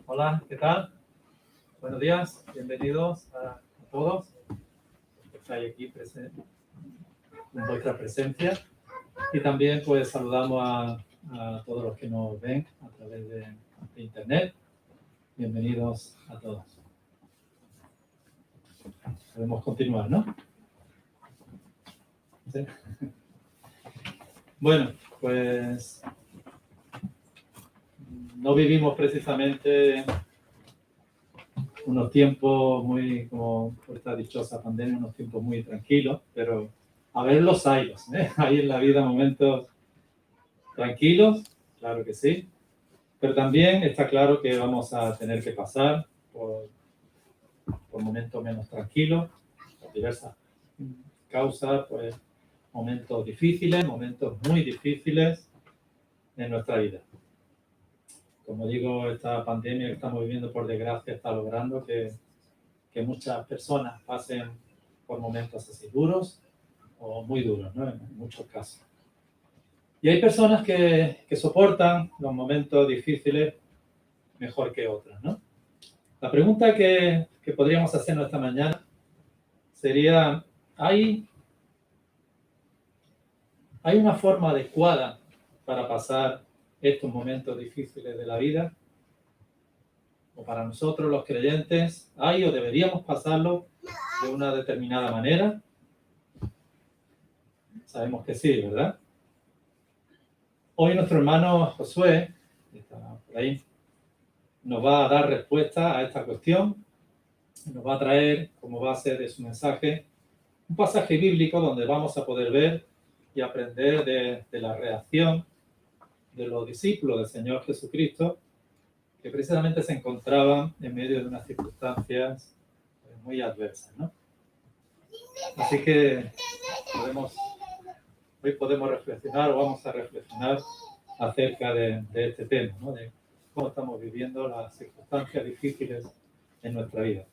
Hola, ¿qué tal? Buenos días, bienvenidos a todos que estáis aquí en vuestra presencia. Y también pues saludamos a todos los que nos ven a través de internet. Bienvenidos a todos. Podemos continuar, ¿no? ¿Sí? Bueno, pues no vivimos precisamente unos tiempos muy, como por esta dichosa pandemia, unos tiempos muy tranquilos, pero a ver los hay, ¿eh? Hay en la vida momentos tranquilos, claro que sí, pero también está claro que vamos a tener que pasar por momentos menos tranquilos, por diversas causas, pues momentos difíciles, momentos muy difíciles en nuestra vida. Como digo, esta pandemia que estamos viviendo, por desgracia, está logrando que muchas personas pasen por momentos así duros o muy duros, ¿no? En muchos casos. Y hay personas que soportan los momentos difíciles mejor que otras, ¿no? La pregunta que podríamos hacernos esta mañana sería, ¿hay una forma adecuada para pasar estos momentos difíciles de la vida? O para nosotros los creyentes, ¿hay o deberíamos pasarlo de una determinada manera? Sabemos que sí, ¿verdad? Hoy nuestro hermano Josué, que está por ahí, nos va a dar respuesta a esta cuestión. Nos va a traer como base de su mensaje un pasaje bíblico donde vamos a poder ver y aprender de la reacción de los discípulos del Señor Jesucristo, que precisamente se encontraban en medio de unas circunstancias muy adversas, ¿no? Así que hoy podemos reflexionar o vamos a reflexionar acerca de este tema, ¿no? De cómo estamos viviendo las circunstancias difíciles en nuestra vida.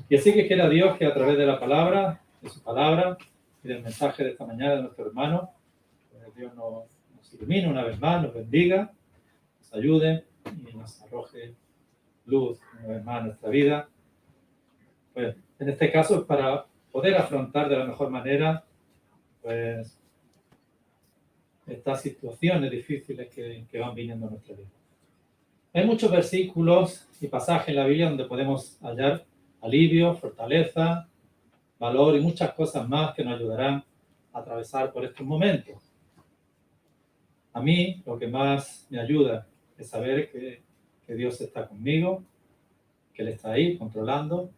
Y así que quiera Dios que a través de la palabra, de su palabra y del mensaje de esta mañana de nuestro hermano, pues Dios nos ilumine una vez más, nos bendiga, nos ayude y nos arroje luz una vez más a nuestra vida. Pues en este caso es para poder afrontar de la mejor manera pues estas situaciones difíciles que van viniendo a nuestra vida. Hay muchos versículos y pasajes en la Biblia donde podemos hallar alivio, fortaleza, valor y muchas cosas más que nos ayudarán a atravesar por estos momentos. A mí lo que más me ayuda es saber que Dios está conmigo, que Él está ahí controlando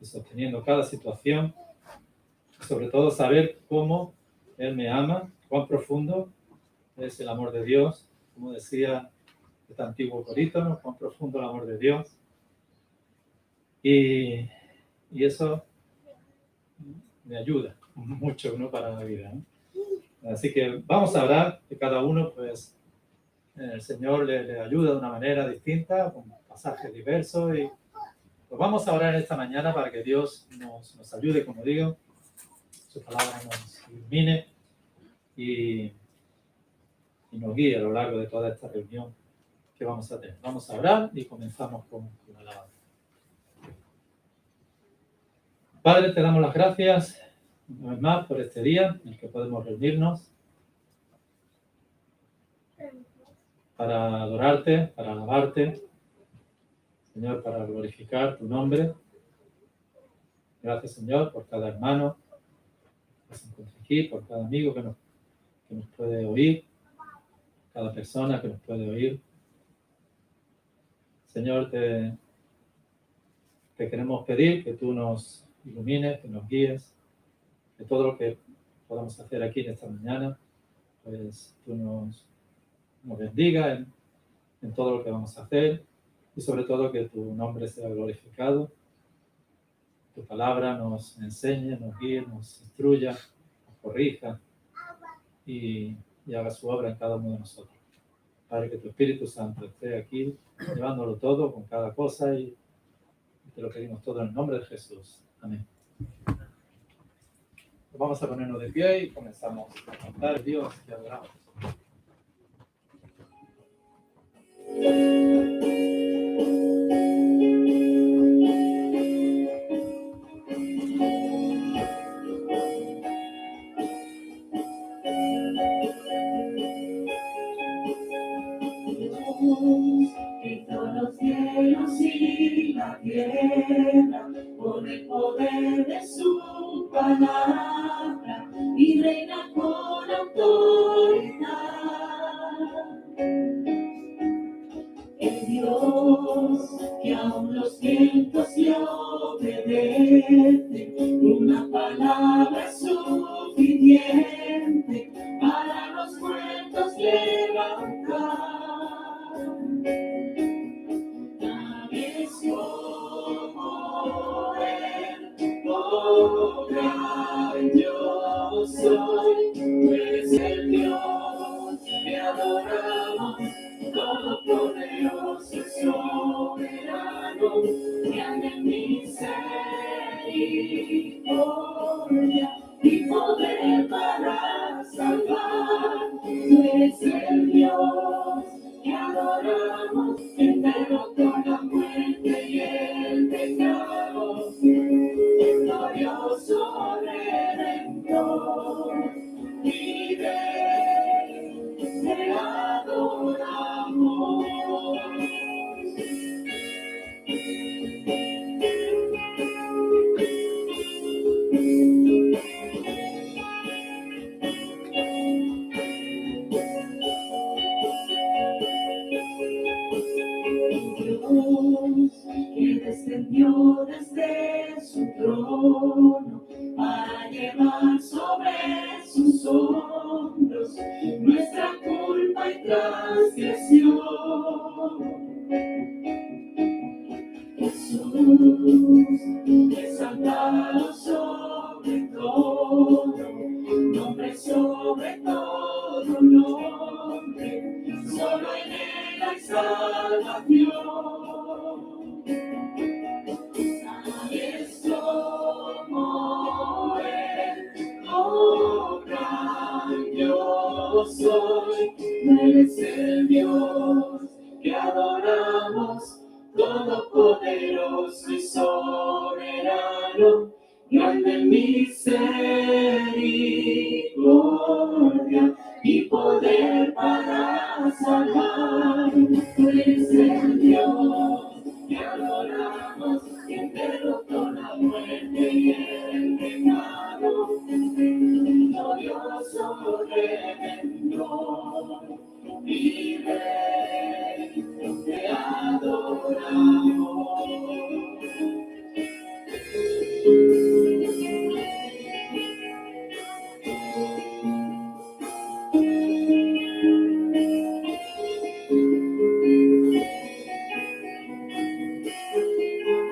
y sosteniendo cada situación. Y sobre todo saber cómo Él me ama, cuán profundo es el amor de Dios, como decía este antiguo corito, ¿no? Cuán profundo el amor de Dios. Y eso me ayuda mucho, ¿no? Para la vida, ¿no? Así que vamos a orar, que cada uno, pues, el Señor le ayuda de una manera distinta, con pasajes diversos. Y pues vamos a orar esta mañana para que Dios nos ayude, como digo, su palabra nos ilumine y nos guíe a lo largo de toda esta reunión que vamos a tener. Vamos a orar y comenzamos con la alabanza. Padre, te damos las gracias una vez más por este día en el que podemos reunirnos para adorarte, para alabarte, Señor, para glorificar tu nombre. Gracias, Señor, por cada hermano que se encuentra aquí, por cada amigo que nos puede oír, cada persona que nos puede oír. Señor, te queremos pedir que tú nos ilumines, que nos guíes, que todo lo que podamos hacer aquí en esta mañana, pues tú nos bendiga en todo lo que vamos a hacer y sobre todo que tu nombre sea glorificado, tu palabra nos enseñe, nos guíe, nos instruya, nos corrija y haga su obra en cada uno de nosotros. Padre, que tu Espíritu Santo esté aquí, llevándolo todo con cada cosa y te lo pedimos todo en el nombre de Jesús. Amén. Vamos a ponernos de pie y comenzamos a cantar a Dios que adoramos. Hizo los cielos y la tierra por el poder de su palabra y reina con autoridad. El Dios que aún los vientos le obedecen, una palabra es suficiente para los muertos levantar. Nadie es como Él, oh gran yo soy, tú eres el Dios que adoramos, todopoderoso y soberano, grande en misericordia y poder para salvar. Tú eres el Dios que adoramos, quien derrotó la muerte y el pecado, glorioso Redentor y Rey, te adoramos. Dios que descendió desde su trono para llevar sobre sus hombros nuestra culpa y transgresión. Jesús, exaltado sobre todo, nombre sobre todo nombre, solo en él hay salvación. Nadie es como él, oh gran yo soy, tú eres el Dios que adoramos, todopoderoso y soberano, grande en misericordia y poder para salvar. Tú eres el Dios que adoramos, quien derrotó la muerte y el pecado, glorioso Redentor y Rey, te adoramos.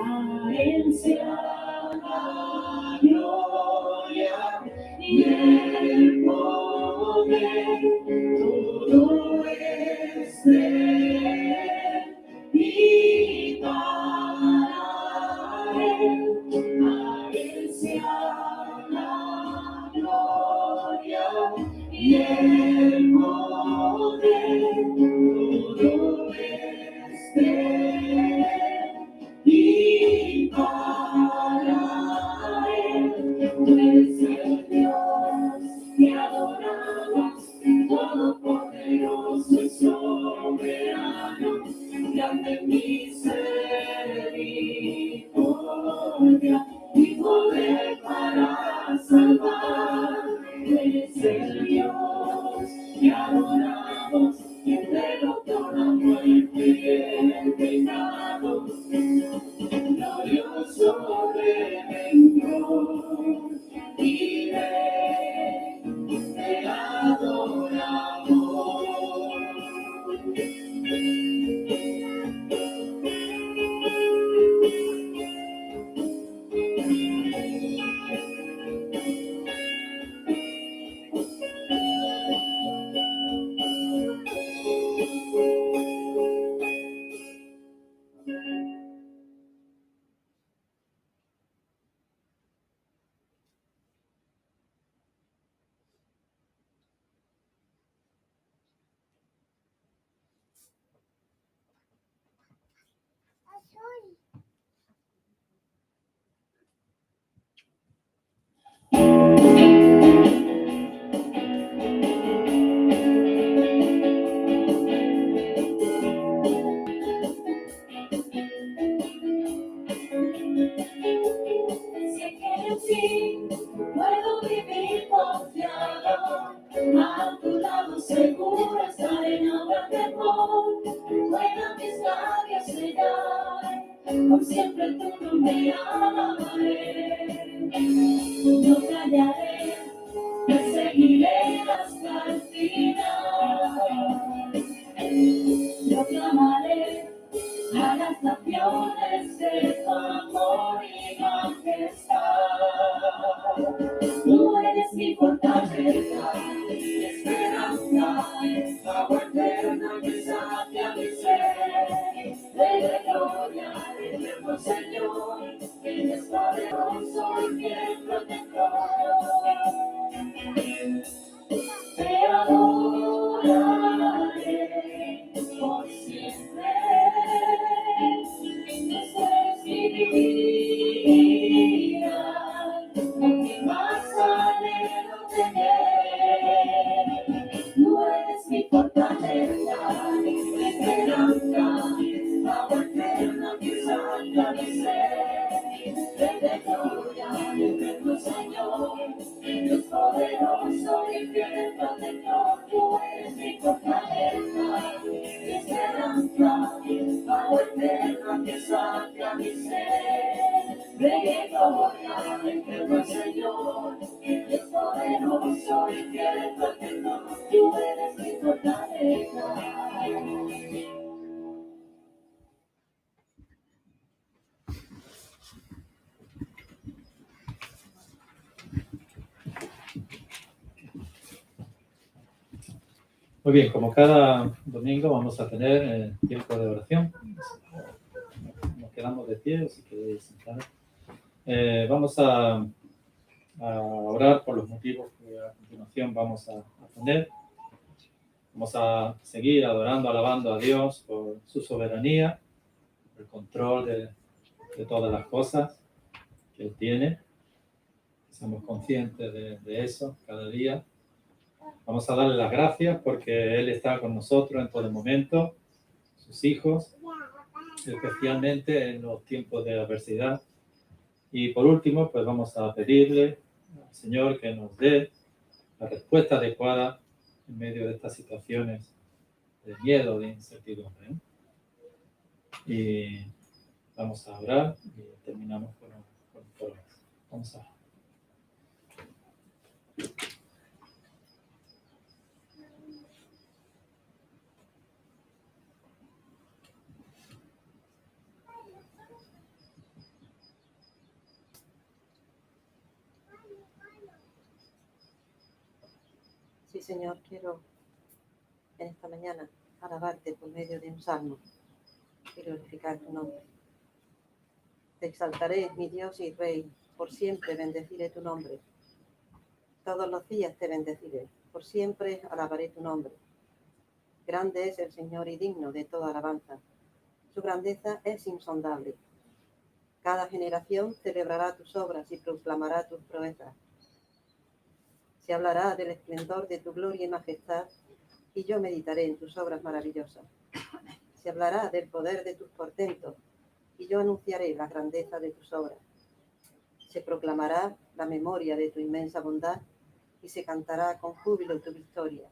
A él sea la gloria y el poder, todo es de él y para él. A él sea la gloria y el poder, todo es de él y para él. Tú eres el Dios que adoramos, todopoderoso y soberano, grande en misericordia y poder para salvar. Tú eres el Dios que adoramos, quien derrotó la muerte y el pecado, glorioso Redentor y Rey, te adoramos. las naciones de tu amor y majestad. Tú eres mi fortaleza, mi esperanza, agua eterna que sacia mi ser. De gloria, eterno Señor, eres poderoso y fiel protector. Te adoraré por siempre. Tú eres mi vida, lo que más anhelo tener. Tú eres mi fortaleza, mi esperanza, agua eterna que sacia mi ser. Desde gloria, eterno Señor, Dios poderoso y fiel protector. Tú eres mi fortaleza, mi esperanza, agua eterna que sacia mi ser. Desde gloria, eterno Señor, Dios poderoso y fiel protector. Tú eres mi fortaleza. Muy bien, como cada domingo vamos a tener tiempo de oración. Nos quedamos de pie, si queréis sentar. Vamos a orar por los motivos que a continuación vamos a poner. Vamos a seguir adorando, alabando a Dios por su soberanía, el control de todas las cosas que Él tiene. Seamos conscientes de eso cada día. Vamos a darle las gracias porque Él está con nosotros en todo momento, sus hijos, especialmente en los tiempos de adversidad. Y por último, pues vamos a pedirle al Señor que nos dé la respuesta adecuada en medio de estas situaciones de miedo, de incertidumbre. Y vamos a orar y terminamos con orar. Vamos a orar. Sí, Señor, quiero en esta mañana alabarte por medio de un salmo y glorificar tu nombre. Te exaltaré, mi Dios y Rey, por siempre bendeciré tu nombre. Todos los días te bendeciré, por siempre alabaré tu nombre. Grande es el Señor y digno de toda alabanza. Su grandeza es insondable. Cada generación celebrará tus obras y proclamará tus proezas. Se hablará del esplendor de tu gloria y majestad, y yo meditaré en tus obras maravillosas. Se hablará del poder de tus portentos, y yo anunciaré la grandeza de tus obras. Se proclamará la memoria de tu inmensa bondad, y se cantará con júbilo tu victoria.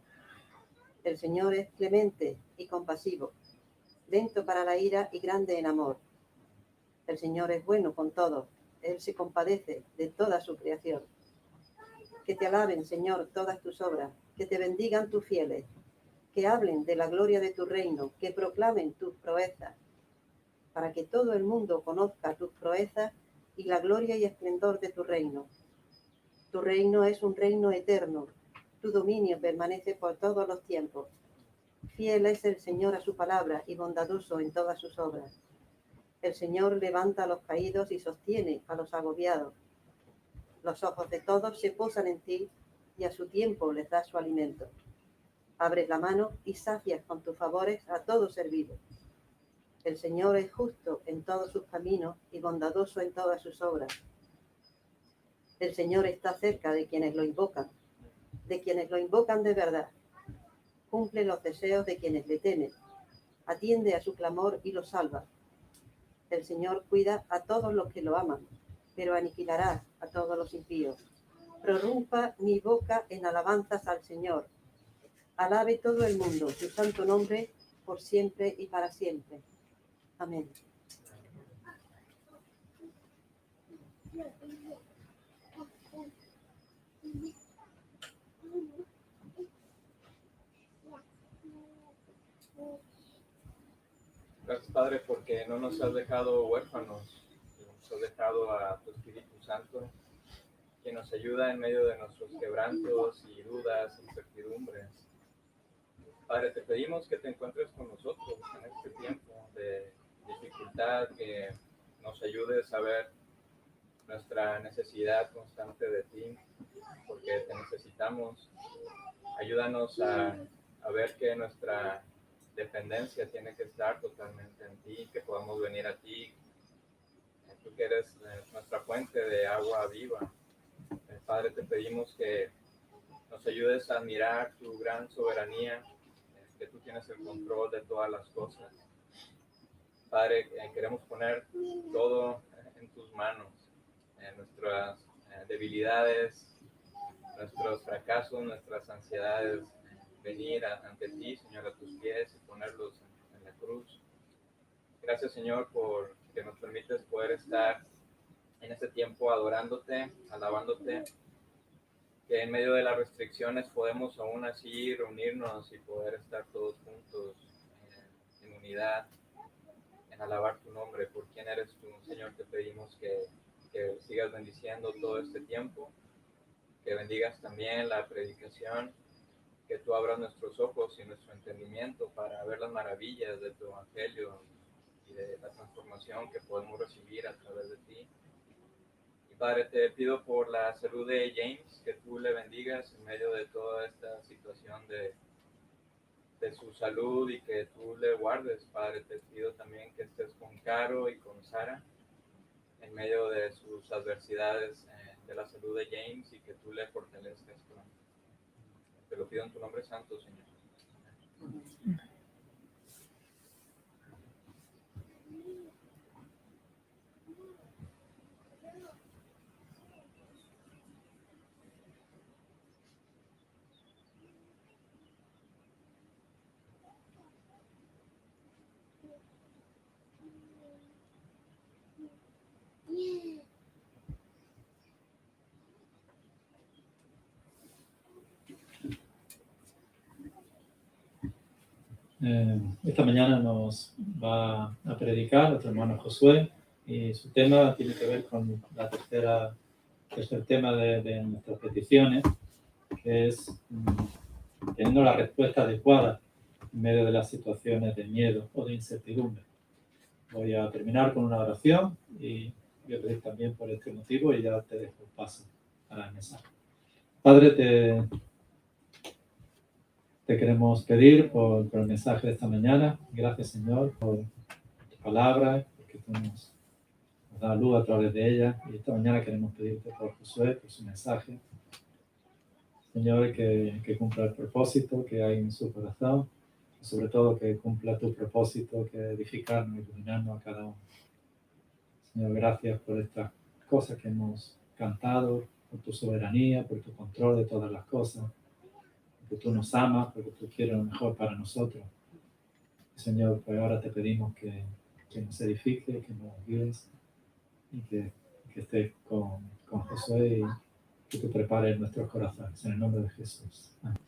El Señor es clemente y compasivo, lento para la ira y grande en amor. El Señor es bueno con todos, Él se compadece de toda su creación. Que te alaben, Señor, todas tus obras, que te bendigan tus fieles, que hablen de la gloria de tu reino, que proclamen tus proezas, para que todo el mundo conozca tus proezas y la gloria y esplendor de tu reino. Tu reino es un reino eterno, tu dominio permanece por todos los tiempos. Fiel es el Señor a su palabra y bondadoso en todas sus obras. El Señor levanta a los caídos y sostiene a los agobiados. Los ojos de todos se posan en ti y a su tiempo les das su alimento. Abres la mano y sacias con tus favores a todo ser vivo. El Señor es justo en todos sus caminos y bondadoso en todas sus obras. El Señor está cerca de quienes lo invocan de verdad. Cumple los deseos de quienes le temen. Atiende a su clamor y los salva. El Señor cuida a todos los que lo aman, pero aniquilará a todos los impíos. Prorrumpa mi boca en alabanzas al Señor. Alabe todo el mundo su santo nombre por siempre y para siempre. Amén. Gracias, Padre, porque no nos has dejado huérfanos, nos has dejado a tu Espíritu Santo, que nos ayuda en medio de nuestros quebrantos y dudas, incertidumbres. Padre, te pedimos que te encuentres con nosotros en este tiempo de dificultad, que nos ayudes a ver nuestra necesidad constante de ti, porque te necesitamos. Ayúdanos a ver que nuestra dependencia tiene que estar totalmente en ti, que podamos venir a ti, tú que eres nuestra fuente de agua viva. Padre, te pedimos que nos ayudes a admirar tu gran soberanía, que tú tienes el control de todas las cosas. Padre, queremos poner todo en tus manos, nuestras debilidades, nuestros fracasos, nuestras ansiedades, venir ante ti, Señor, a tus pies y ponerlos en la cruz. Gracias, Señor, por que nos permites poder estar en este tiempo adorándote, alabándote, que en medio de las restricciones podemos aún así reunirnos y poder estar todos juntos en unidad, en alabar tu nombre, por quién eres tú, Señor. Te pedimos que sigas bendiciendo todo este tiempo, que bendigas también la predicación, que tú abras nuestros ojos y nuestro entendimiento para ver las maravillas de tu evangelio y de la transformación que podemos recibir a través de ti. Y Padre, te pido por la salud de James, que tú le bendigas en medio de toda esta situación de su salud y que tú le guardes. Padre, te pido también que estés con Caro y con Sara en medio de sus adversidades de la salud de James y que tú le fortalezcas. Te lo pido en tu nombre santo, Señor. Esta mañana nos va a predicar nuestro hermano Josué y su tema tiene que ver con la tercer tema de nuestras peticiones, que es teniendo la respuesta adecuada en medio de las situaciones de miedo o de incertidumbre. Voy a terminar con una oración y voy a pedir también por este motivo y ya te dejo paso a la mensaje. Padre, te queremos pedir por el mensaje de esta mañana. Gracias, Señor, por tu palabra, porque tú nos das luz a través de ella. Y esta mañana queremos pedirte por Josué, por su mensaje. Señor, que cumpla el propósito que hay en su corazón. Y sobre todo, que cumpla tu propósito, que edificarnos y iluminarnos a cada uno. Señor, gracias por estas cosas que hemos cantado, por tu soberanía, por tu control de todas las cosas. Porque tú nos amas, porque tú quieres lo mejor para nosotros. Señor, pues ahora te pedimos que nos edifique, que nos guíes y que estés con Josué y que tú prepares nuestros corazones. En el nombre de Jesús. Amén.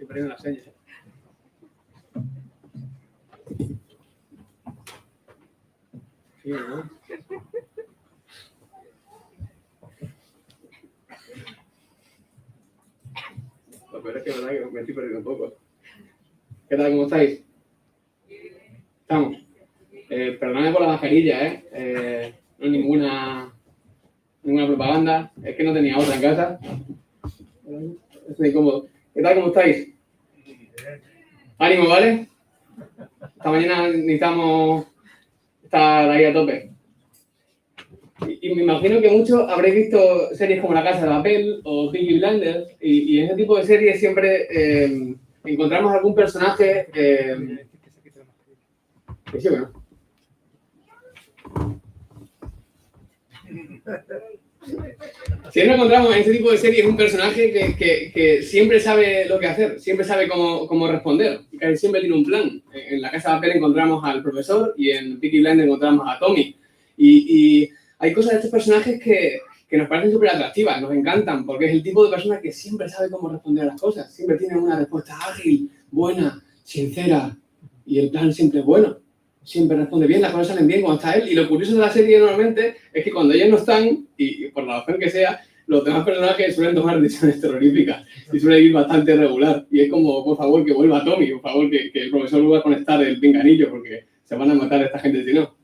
Estoy poniendo la seña. Sí, ¿no? Lo peor es que verdad que me estoy perdiendo un poco. ¿Qué tal? ¿Cómo estáis? Estamos. Perdóname por la mascarilla, no hay ninguna ninguna propaganda, es que no tenía otra en casa. Estoy incómodo. ¿Qué tal? ¿Cómo estáis? Ánimo, ¿vale? Esta mañana necesitamos estar ahí a tope. Y me imagino que muchos habréis visto series como La Casa de Papel o Peaky Blinders, y en ese tipo de series siempre encontramos algún personaje que sí, bueno. Siempre encontramos en ese tipo de series un personaje que siempre sabe lo que hacer, siempre sabe cómo responder, y casi siempre tiene un plan. En La Casa de Papel encontramos al profesor y en Peaky Blinders encontramos a Tommy. Y hay cosas de estos personajes que nos parecen súper atractivas, nos encantan, porque es el tipo de persona que siempre sabe cómo responder a las cosas, siempre tiene una respuesta ágil, buena, sincera, y el plan siempre es bueno. Siempre responde bien, las cosas salen bien cuando está él. Y lo curioso de la serie normalmente es que cuando ellos no están, y por la razón que sea, los demás personajes suelen tomar decisiones terroríficas y suelen ir bastante regular. Y es como, por favor, que vuelva Tommy, por favor, que el profesor vuelva a conectar el pinganillo, porque se van a matar a esta gente si no.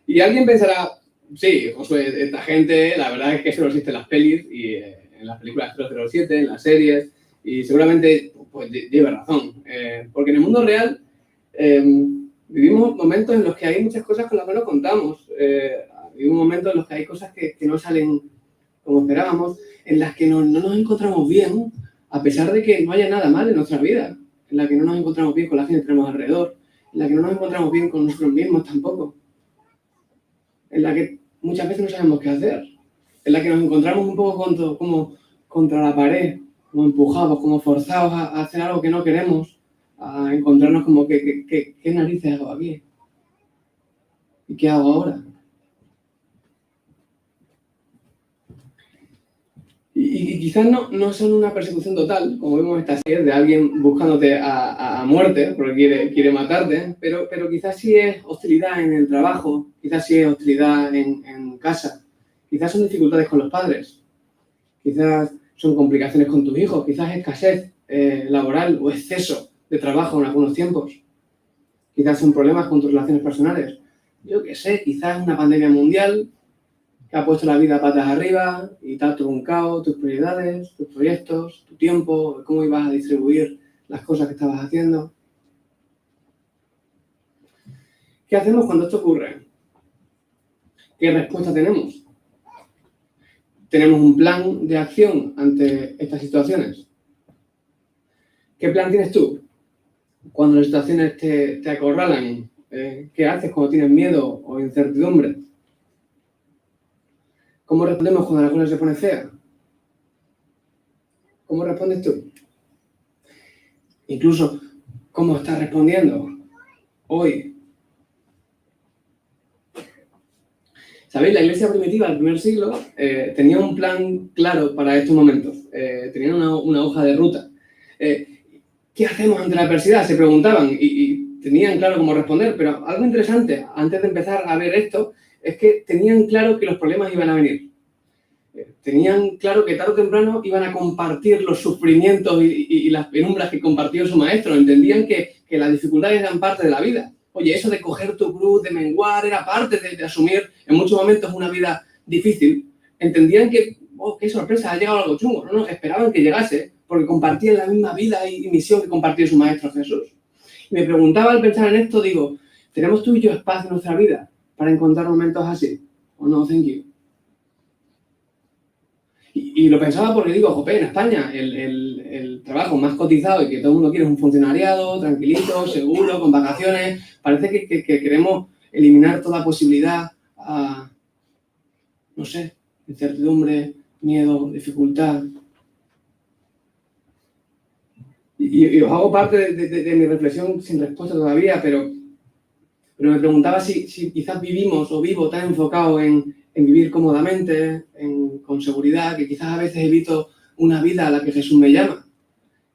Y alguien pensará, sí, Josué, esta gente, la verdad es que solo existe en las pelis y en las películas 007, en las series, y seguramente pues lleva razón. Porque en el mundo real vivimos momentos en los que hay muchas cosas con las que no contamos. Vivimos momentos en los que hay cosas que no salen como esperábamos, en las que no nos encontramos bien, a pesar de que no haya nada mal en nuestra vida, en la que no nos encontramos bien con la gente que tenemos alrededor, en la que no nos encontramos bien con nosotros mismos tampoco, en la que muchas veces no sabemos qué hacer, en la que nos encontramos un poco como contra la pared, como empujados, como forzados a hacer algo que no queremos, a encontrarnos como ¿qué narices hago aquí? ¿Y qué hago ahora? Y quizás no son una persecución total, como vemos estas series de alguien buscándote a muerte porque quiere matarte, pero quizás sí es hostilidad en el trabajo, quizás sí es hostilidad en casa, quizás son dificultades con los padres, quizás son complicaciones con tus hijos, quizás escasez laboral o exceso de trabajo en algunos tiempos, quizás son problemas con tus relaciones personales, yo qué sé, quizás una pandemia mundial que ha puesto la vida patas arriba y te ha truncado tus prioridades, tus proyectos, tu tiempo, cómo ibas a distribuir las cosas que estabas haciendo. ¿Qué hacemos cuando esto ocurre? ¿Qué respuesta tenemos? ¿Tenemos un plan de acción ante estas situaciones? ¿Qué plan tienes tú cuando las situaciones te acorralan? ¿Qué haces cuando tienes miedo o incertidumbre? ¿Cómo respondemos cuando la cosa se pone fea? ¿Cómo respondes tú? Incluso, ¿cómo estás respondiendo hoy? ¿Sabéis? La iglesia primitiva del primer siglo tenía un plan claro para estos momentos. Tenían una hoja de ruta. ¿Qué hacemos ante la adversidad? Se preguntaban y tenían claro cómo responder. Pero algo interesante, antes de empezar a ver esto, es que tenían claro que los problemas iban a venir. Tenían claro que tarde o temprano iban a compartir los sufrimientos y las penumbras que compartió su maestro. Entendían que las dificultades eran parte de la vida. Oye, eso de coger tu cruz, de menguar, era parte de asumir en muchos momentos una vida difícil. Entendían que, oh, qué sorpresa, ha llegado algo chungo. No, esperaban que llegase, porque compartían la misma vida y misión que compartió su maestro Jesús. Y me preguntaba al pensar en esto, digo, ¿tenemos tú y yo espacio en nuestra vida para encontrar momentos así? ¿O no? Thank you. Y lo pensaba porque digo, jope, en España el trabajo más cotizado y que todo el mundo quiere es un funcionariado, tranquilito, seguro, con vacaciones. Parece que queremos eliminar toda posibilidad a, no sé, incertidumbre, miedo, dificultad. Y os hago parte de mi reflexión sin respuesta todavía, pero me preguntaba si quizás vivimos o vivo tan enfocado en vivir cómodamente, con seguridad, que quizás a veces evito una vida a la que Jesús me llama.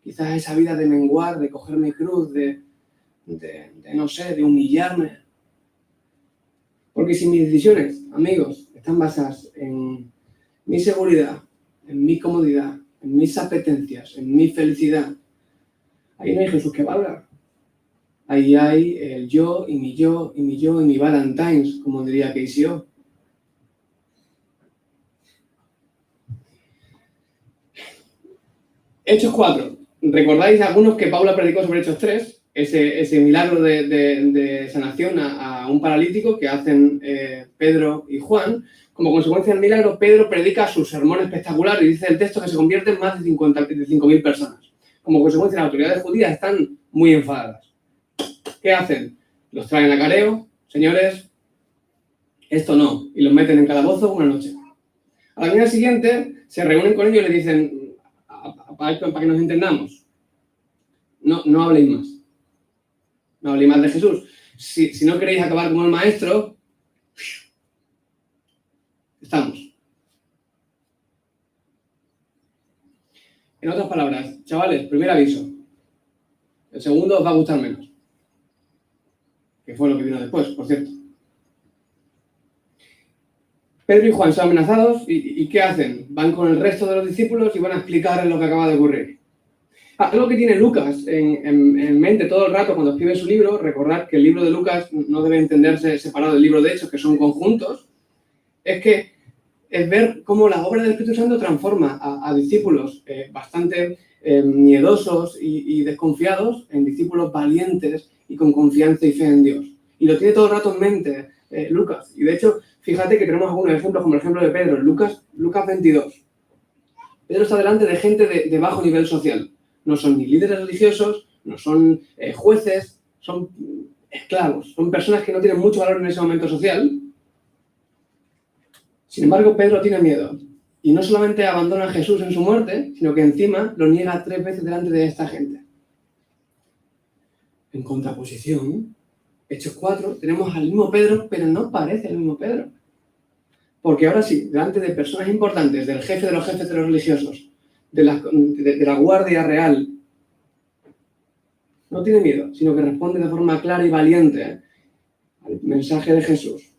Quizás esa vida de menguar, de coger mi cruz, de no sé, de humillarme. Porque si mis decisiones, amigos, están basadas en mi seguridad, en mi comodidad, en mis apetencias, en mi felicidad, ahí no hay Jesús que valga. Ahí hay el yo y mi yo y mi yo y mi Valentine's, como diría Casey O. Hechos 4. ¿Recordáis algunos que Pablo predicó sobre Hechos 3? Ese milagro de sanación a un paralítico que hacen Pedro y Juan. Como consecuencia del milagro, Pedro predica su sermón espectacular y dice el texto que se convierte en más de 5.000 personas. Como consecuencia, las autoridades judías están muy enfadadas. ¿Qué hacen? Los traen a careo, señores, esto no, y los meten en calabozo una noche. A la mañana siguiente se reúnen con ellos y le dicen, para que nos entendamos, no habléis más. No habléis más de Jesús. Si no queréis acabar como el maestro, estamos. En otras palabras, chavales, primer aviso. El segundo os va a gustar menos. Que fue lo que vino después, por cierto. Pedro y Juan son amenazados y ¿qué hacen? Van con el resto de los discípulos y van a explicarles lo que acaba de ocurrir. Algo que tiene Lucas en mente todo el rato cuando escribe su libro, recordad que el libro de Lucas no debe entenderse separado del libro de Hechos, que son conjuntos, es ver cómo la obra del Espíritu Santo transforma a discípulos bastante miedosos y desconfiados en discípulos valientes y con confianza y fe en Dios. Y lo tiene todo el rato en mente Lucas. Y de hecho, fíjate que tenemos algunos ejemplos, como el ejemplo de Pedro, en Lucas 22. Pedro está delante de gente de bajo nivel social. No son ni líderes religiosos, no son jueces, son esclavos, son personas que no tienen mucho valor en ese momento social. Sin embargo, Pedro tiene miedo y no solamente abandona a Jesús en su muerte, sino que encima lo niega 3 veces delante de esta gente. En contraposición, Hechos 4, tenemos al mismo Pedro, pero no parece el mismo Pedro. Porque ahora sí, delante de personas importantes, del jefe de los jefes de los religiosos, de la guardia real, no tiene miedo, sino que responde de forma clara y valiente al mensaje de Jesús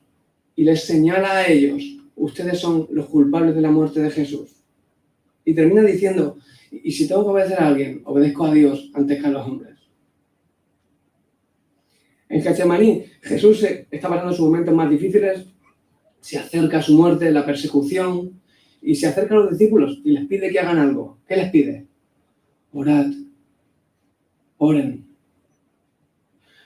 y les señala a ellos: ustedes son los culpables de la muerte de Jesús. Y termina diciendo: y si tengo que obedecer a alguien, obedezco a Dios antes que a los hombres. En Getsemaní, Jesús está pasando sus momentos más difíciles, se acerca a su muerte, la persecución, y se acerca a los discípulos y les pide que hagan algo. ¿Qué les pide? Orad. Oren.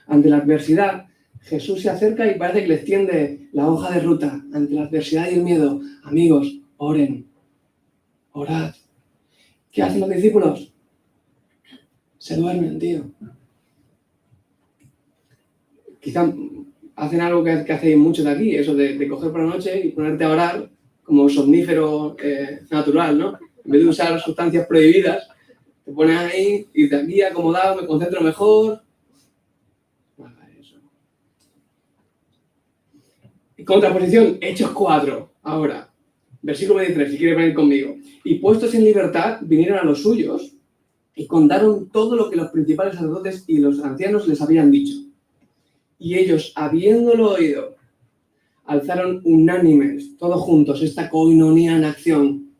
Ante la adversidad, Jesús se acerca y parece que les tiende la hoja de ruta. Ante la adversidad y el miedo, amigos, oren. Orad. ¿Qué hacen los discípulos? Se duermen, tío. Quizá hacen algo que hacéis muchos de aquí, eso de coger por la noche y ponerte a orar como somnífero natural, ¿no? En vez de usar sustancias prohibidas, te pones ahí y de aquí acomodado, me concentro mejor. No hagas eso. Y contraposición, Hechos 4, ahora, versículo 23, si quieres venir conmigo. Y puestos en libertad, vinieron a los suyos y contaron todo lo que los principales sacerdotes y los ancianos les habían dicho. Y ellos, habiéndolo oído, alzaron unánimes, todos juntos, esta koinonía en acción,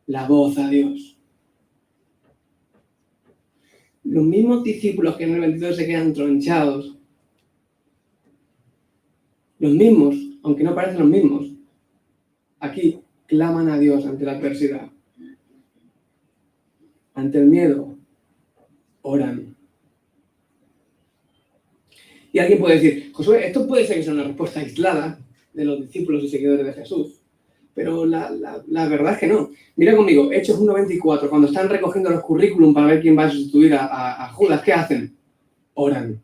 la voz a Dios. Los mismos discípulos que en el 22 se quedan tronchados, los mismos, aunque no parecen los mismos, aquí claman a Dios ante la adversidad. Ante el miedo, oran. Y alguien puede decir: Josué, esto puede ser que sea una respuesta aislada de los discípulos y seguidores de Jesús. Pero la verdad es que no. Mira conmigo, Hechos 1:24, cuando están recogiendo los currículum para ver quién va a sustituir a Judas, ¿qué hacen? Oran.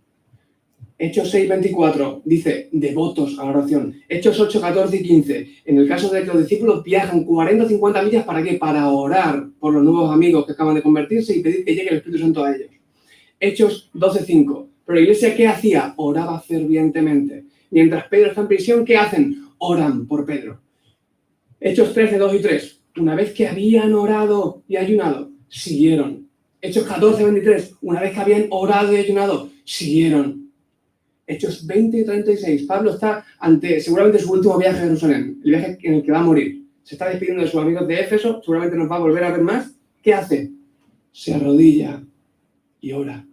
Hechos 6:24 dice: devotos a la oración. Hechos 8:14 y 15, en el caso de que los discípulos viajan 40 o 50 millas, ¿para qué? Para orar por los nuevos amigos que acaban de convertirse y pedir que llegue el Espíritu Santo a ellos. Hechos 12:5. Pero la iglesia, ¿qué hacía? Oraba fervientemente. Mientras Pedro está en prisión, ¿qué hacen? Oran por Pedro. Hechos 13:2 y 3. Una vez que habían orado y ayunado, siguieron. Hechos 14:23. Una vez que habían orado y ayunado, siguieron. Hechos 20:36. Pablo está ante seguramente su último viaje a Jerusalén, el viaje en el que va a morir. Se está despidiendo de sus amigos de Éfeso, seguramente nos va a volver a ver más. ¿Qué hace? Se arrodilla y ora.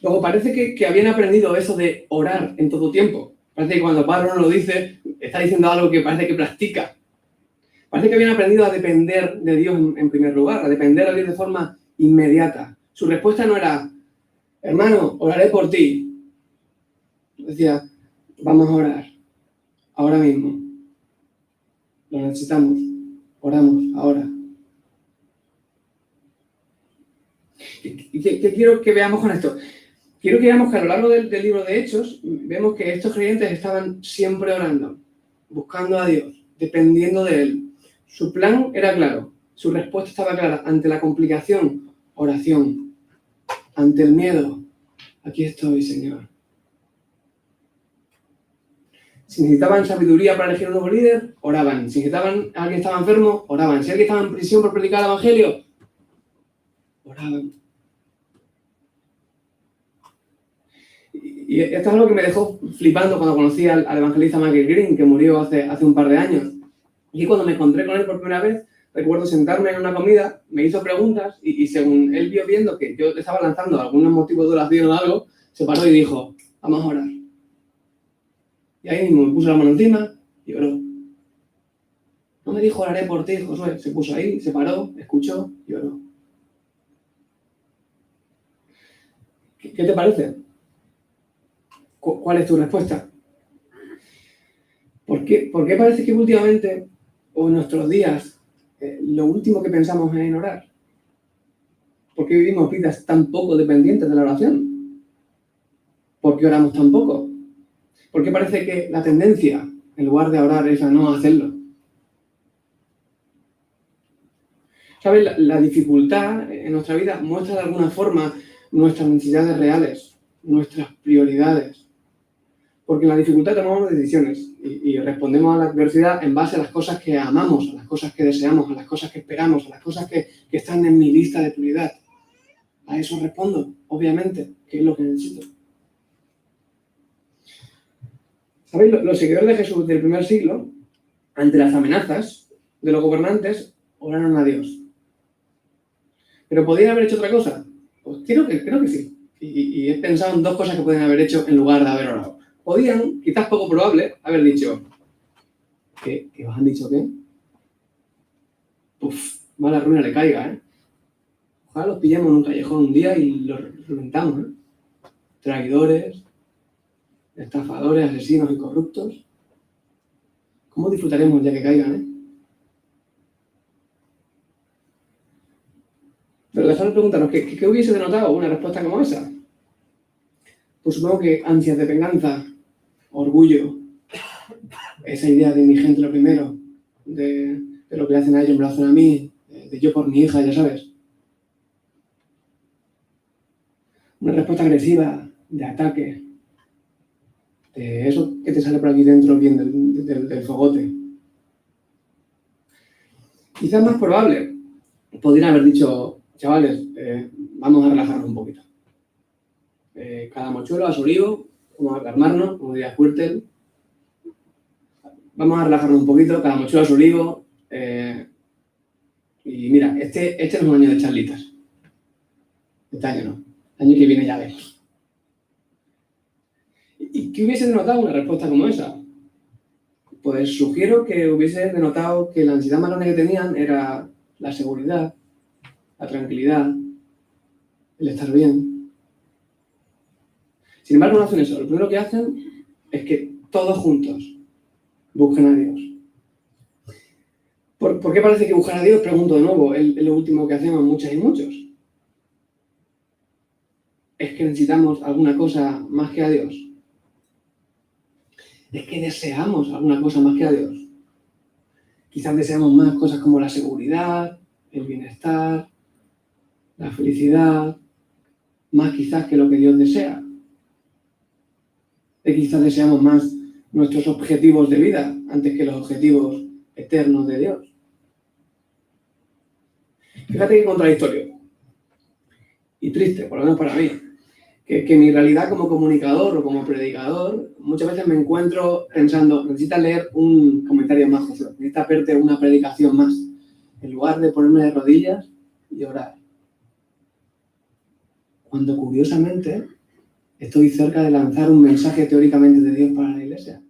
Luego parece que habían aprendido eso de orar en todo tiempo. Parece que cuando Pablo no lo dice, está diciendo algo que parece que practica. Parece que habían aprendido a depender de Dios en primer lugar, a depender de Dios de forma inmediata. Su respuesta no era, hermano, oraré por ti. Decía, vamos a orar, ahora mismo. Lo necesitamos, oramos, ahora. ¿Qué quiero que veamos con esto? Quiero que veamos que a lo largo del libro de Hechos, vemos que estos creyentes estaban siempre orando, buscando a Dios, dependiendo de Él. Su plan era claro, su respuesta estaba clara. Ante la complicación, oración. Ante el miedo, aquí estoy, Señor. Si necesitaban sabiduría para elegir un nuevo líder, oraban. Si necesitaban a alguien que estaba enfermo, oraban. Si alguien estaba en prisión por predicar el evangelio, oraban. Y esto es algo que me dejó flipando cuando conocí al evangelista Michael Green, que murió hace un par de años. Y cuando me encontré con él por primera vez, recuerdo sentarme en una comida, me hizo preguntas y según él vio viendo que yo estaba lanzando algunos motivos de oración o algo, se paró y dijo, vamos a orar. Y ahí mismo me puso la mano encima y oró. No me dijo, oraré por ti, Josué. Se puso ahí, se paró, escuchó y oró. ¿Qué te parece? ¿Cuál es tu respuesta? ¿Por qué parece que últimamente, o en nuestros días, lo último que pensamos es en orar? ¿Por qué vivimos vidas tan poco dependientes de la oración? ¿Por qué oramos tan poco? ¿Por qué parece que la tendencia, en lugar de orar, es a no hacerlo? ¿Sabes? La dificultad en nuestra vida muestra de alguna forma nuestras necesidades reales, nuestras prioridades. Porque en la dificultad tomamos decisiones y respondemos a la adversidad en base a las cosas que amamos, a las cosas que deseamos, a las cosas que esperamos, a las cosas que están en mi lista de prioridad. A eso respondo, obviamente, que es lo que necesito. ¿Sabéis? Los seguidores de Jesús del primer siglo, ante las amenazas de los gobernantes, oraron a Dios. ¿Pero podían haber hecho otra cosa? Pues creo que sí. Y he pensado en dos cosas que pueden haber hecho en lugar de haber orado. Podían, quizás poco probable, haber dicho, ¿qué os han dicho qué? Uf, mala ruina le caiga, ¿eh? Ojalá los pillemos en un callejón un día y los reventamos, ¿eh? Traidores, estafadores, asesinos y corruptos. ¿Cómo disfrutaremos ya que caigan, eh? Pero dejadme preguntarnos, ¿qué hubiese denotado una respuesta como esa? Pues supongo que ansias de venganza, orgullo, esa idea de mi gente lo primero, de lo que le hacen a ellos me lo hacen a mí, de yo por mi hija, ya sabes. Una respuesta agresiva, de ataque, de eso que te sale por aquí dentro bien del fogote. Quizás más probable, podrían haber dicho, chavales, vamos a relajarnos un poquito. Cada mochuelo a su olivo, vamos a calmarnos, como diría Squirtle. Vamos a relajarnos un poquito, cada mochuelo a su olivo. Y mira, este no es un año de charlitas. Este año no. El año que viene ya ves. ¿Y qué hubiese denotado una respuesta como esa? Pues sugiero que hubiese denotado que la ansiedad más grande que tenían era la seguridad, la tranquilidad, el estar bien. Sin embargo, no hacen eso. Lo primero que hacen es que todos juntos busquen a Dios. ¿Por qué parece que buscar a Dios? Pregunto de nuevo, es lo último que hacemos muchas y muchos. ¿Es que necesitamos alguna cosa más que a Dios? ¿Es que deseamos alguna cosa más que a Dios? Quizás deseamos más cosas como la seguridad, el bienestar, la felicidad, más quizás que lo que Dios desea. Quizás deseamos más nuestros objetivos de vida antes que los objetivos eternos de Dios. Fíjate qué contradictorio. Y triste, por lo menos para mí. Que mi realidad como comunicador o como predicador, muchas veces me encuentro pensando, necesitas leer un comentario más, Josué, necesitas verte una predicación más, en lugar de ponerme de rodillas y orar. Cuando curiosamente estoy cerca de lanzar un mensaje teóricamente de Dios para la iglesia.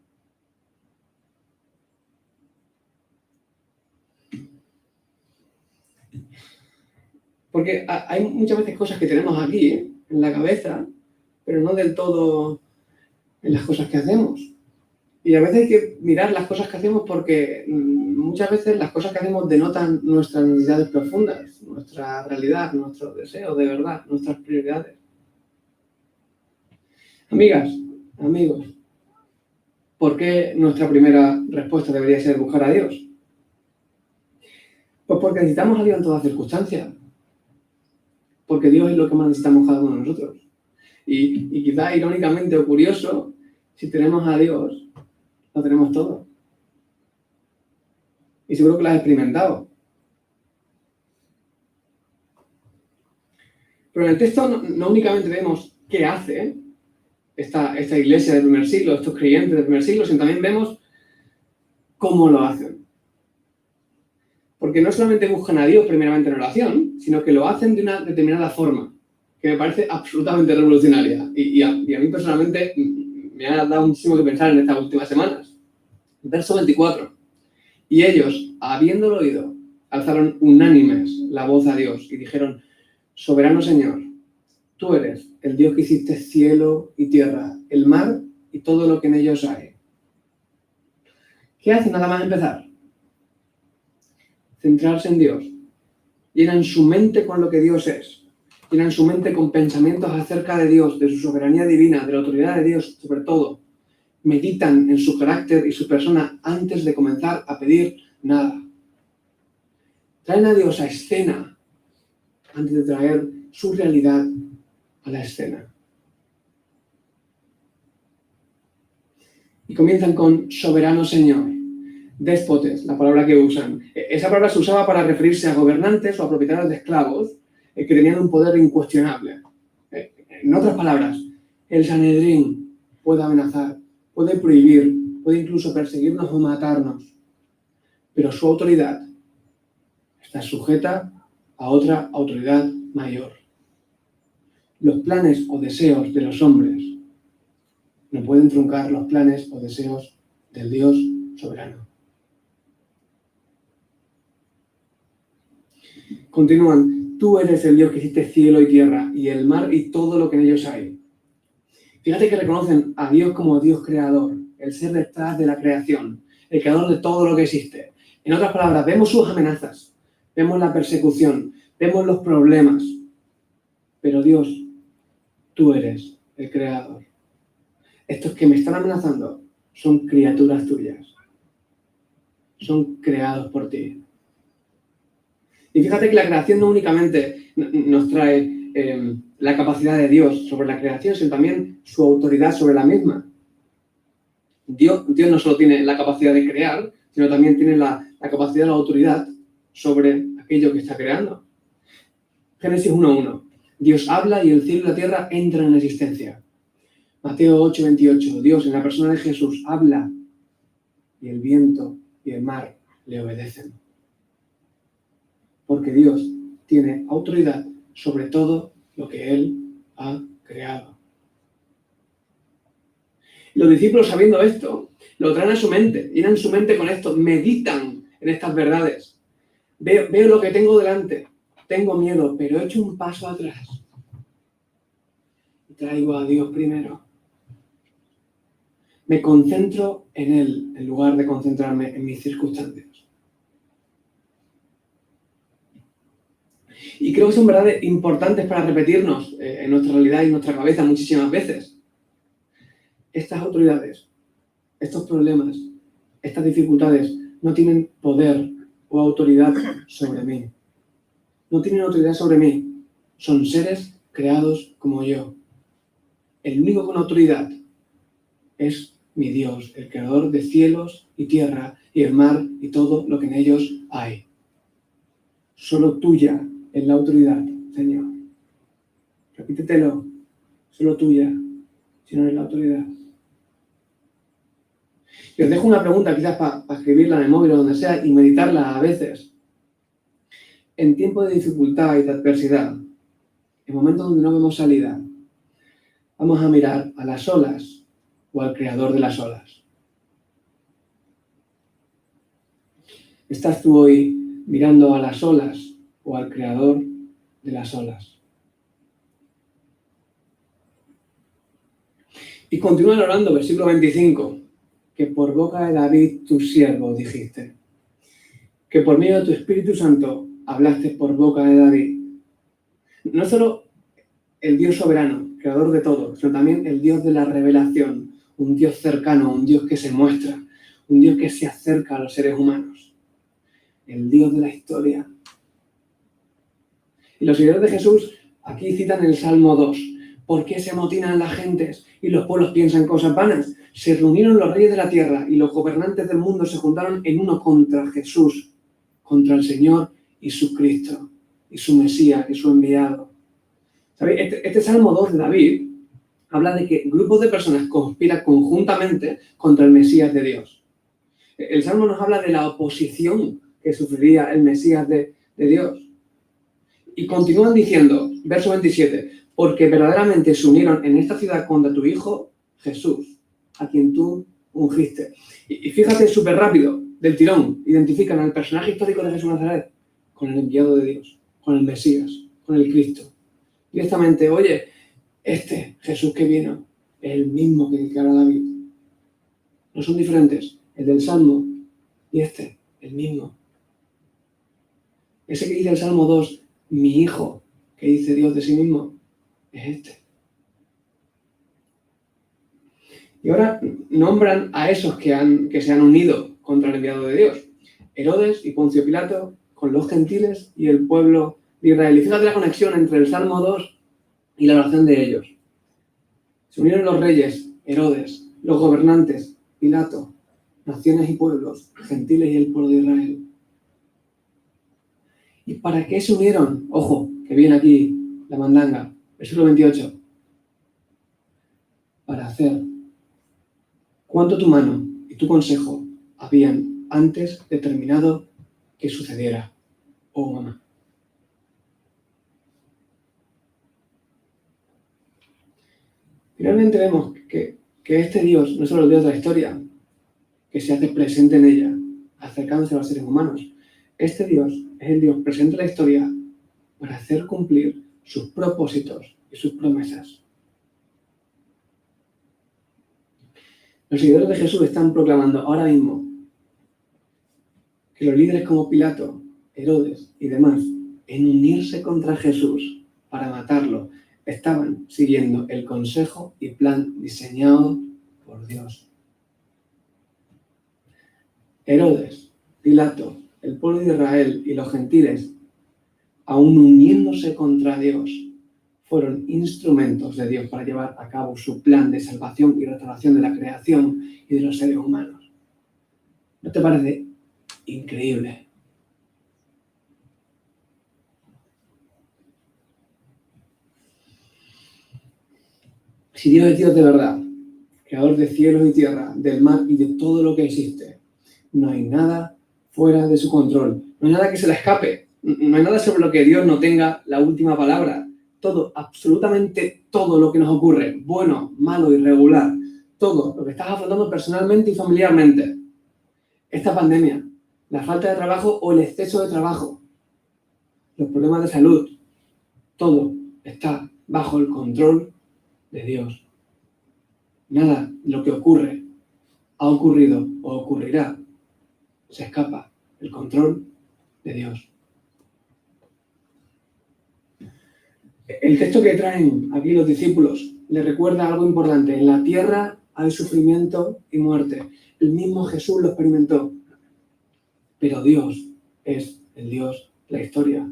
Porque hay muchas veces cosas que tenemos aquí, en la cabeza, pero no del todo en las cosas que hacemos. Y a veces hay que mirar las cosas que hacemos porque muchas veces las cosas que hacemos denotan nuestras necesidades profundas, nuestra realidad, nuestros deseos de verdad, nuestras prioridades. Amigas, amigos, ¿por qué nuestra primera respuesta debería ser buscar a Dios? Pues porque necesitamos a Dios en todas circunstancias. Porque Dios es lo que más necesitamos cada uno de nosotros. Y quizá irónicamente o curioso, si tenemos a Dios, lo tenemos todo. Y seguro que lo has experimentado. Pero en el texto no únicamente vemos qué hace esta iglesia del primer siglo, estos creyentes del primer siglo, sino también vemos cómo lo hacen. Porque no solamente buscan a Dios primeramente en oración, sino que lo hacen de una determinada forma, que me parece absolutamente revolucionaria. Y a mí personalmente me ha dado muchísimo que pensar en estas últimas semanas. Verso 24. Y ellos, habiéndolo oído, alzaron unánimes la voz a Dios y dijeron: Soberano Señor, tú eres el Dios que hiciste cielo y tierra, el mar y todo lo que en ellos hay. ¿Qué hacen nada más empezar? Centrarse en Dios. Llenan su mente con lo que Dios es. Llenan su mente con pensamientos acerca de Dios, de su soberanía divina, de la autoridad de Dios sobre todo. Meditan en su carácter y su persona antes de comenzar a pedir nada. Traen a Dios a escena antes de traer su realidad a la escena. Y comienzan con soberano Señor. Déspotes, la palabra que usan. Esa palabra se usaba para referirse a gobernantes o a propietarios de esclavos que tenían un poder incuestionable. En otras palabras, el Sanedrín puede amenazar, puede prohibir, puede incluso perseguirnos o matarnos, pero su autoridad está sujeta a otra autoridad mayor. Los planes o deseos de los hombres no pueden truncar los planes o deseos del Dios soberano. Continúan: tú eres el Dios que hiciste cielo y tierra y el mar y todo lo que en ellos hay. Fíjate que reconocen a Dios como Dios creador, el ser detrás de la creación, el creador de todo lo que existe. En otras palabras, vemos sus amenazas, vemos la persecución, vemos los problemas, pero Dios, tú eres el creador. Estos que me están amenazando son criaturas tuyas, son creados por ti. Y fíjate que la creación no únicamente nos trae la capacidad de Dios sobre la creación, sino también su autoridad sobre la misma. Dios no solo tiene la capacidad de crear, sino también tiene la capacidad de la autoridad sobre aquello que está creando. Génesis 1:1. Dios habla y el cielo y la tierra entran en existencia. Mateo 8:28. Dios, en la persona de Jesús, habla y el viento y el mar le obedecen. Porque Dios tiene autoridad sobre todo lo que Él ha creado. Los discípulos, sabiendo esto, lo traen a su mente, llenan su mente con esto, meditan en estas verdades. Veo lo que tengo delante, tengo miedo, pero he hecho un paso atrás. Y traigo a Dios primero. Me concentro en Él en lugar de concentrarme en mis circunstancias. Y creo que son verdades importantes para repetirnos en nuestra realidad y en nuestra cabeza muchísimas veces. Estas autoridades, estos problemas, estas dificultades no tienen poder o autoridad sobre mí. No tienen autoridad sobre mí. Son seres creados como yo. El único con autoridad es mi Dios, el creador de cielos y tierra y el mar y todo lo que en ellos hay. Solo tuya es la autoridad, Señor. Repítetelo. Solo tuya, si no es la autoridad. Y os dejo una pregunta quizás para escribirla en el móvil o donde sea y meditarla a veces. En tiempos de dificultad y de adversidad, en momentos donde no vemos salida, vamos a mirar a las olas o al creador de las olas. ¿Estás tú hoy mirando a las olas o al creador de las olas. Y continúan orando, versículo 25, que por boca de David, tu siervo, dijiste, que por medio de tu Espíritu Santo hablaste por boca de David. No solo el Dios soberano, creador de todo, sino también el Dios de la revelación, un Dios cercano, un Dios que se muestra, un Dios que se acerca a los seres humanos, el Dios de la historia. Y los seguidores de Jesús aquí citan el Salmo 2. ¿Por qué se amotinan las gentes y los pueblos piensan cosas vanas? Se reunieron los reyes de la tierra y los gobernantes del mundo se juntaron en uno contra Jesús, contra el Señor y su Cristo, y su Mesías, y su enviado. ¿Sabéis? Este Salmo 2 de David habla de que grupos de personas conspiran conjuntamente contra el Mesías de Dios. El Salmo nos habla de la oposición que sufriría el Mesías de Dios. Y continúan diciendo, verso 27, porque verdaderamente se unieron en esta ciudad contra tu Hijo, Jesús, a quien tú ungiste. Y fíjate súper rápido, del tirón, identifican al personaje histórico de Jesús de Nazaret con el enviado de Dios, con el Mesías, con el Cristo. Directamente, oye, este Jesús que vino es el mismo que habla David. No son diferentes, el del Salmo y este, el mismo. Ese que dice el Salmo 2, mi Hijo, que dice Dios de sí mismo, es este. Y ahora nombran a esos que se han unido contra el enviado de Dios. Herodes y Poncio Pilato con los gentiles y el pueblo de Israel. Y fíjate la conexión entre el Salmo 2 y la oración de ellos. Se unieron los reyes, Herodes, los gobernantes, Pilato, naciones y pueblos, gentiles y el pueblo de Israel. ¿Y para qué se unieron? Ojo, que viene aquí la mandanga, versículo 28. Para hacer cuanto tu mano y tu consejo habían antes determinado que sucediera, oh mamá. Finalmente vemos que este Dios no es solo el Dios de la historia, que se hace presente en ella, acercándose a los seres humanos. Este Dios es el Dios presente en la historia para hacer cumplir sus propósitos y sus promesas. Los seguidores de Jesús están proclamando ahora mismo que los líderes como Pilato, Herodes y demás, en unirse contra Jesús para matarlo, estaban siguiendo el consejo y plan diseñado por Dios. Herodes, Pilato, el pueblo de Israel y los gentiles, aun uniéndose contra Dios, fueron instrumentos de Dios para llevar a cabo su plan de salvación y restauración de la creación y de los seres humanos. ¿No te parece increíble? Si Dios es Dios de verdad, creador de cielos y tierra, del mar y de todo lo que existe, no hay nada fuera de su control, no hay nada que se le escape, no hay nada sobre lo que Dios no tenga la última palabra. Todo, absolutamente todo lo que nos ocurre, bueno, malo, irregular, todo lo que estás afrontando personalmente y familiarmente, esta pandemia, la falta de trabajo o el exceso de trabajo, los problemas de salud, todo está bajo el control de Dios. Nada de lo que ocurre, ha ocurrido o ocurrirá, se escapa del control de Dios. El texto que traen aquí los discípulos les recuerda algo importante. En la tierra hay sufrimiento y muerte. El mismo Jesús lo experimentó. Pero Dios es el Dios de la historia.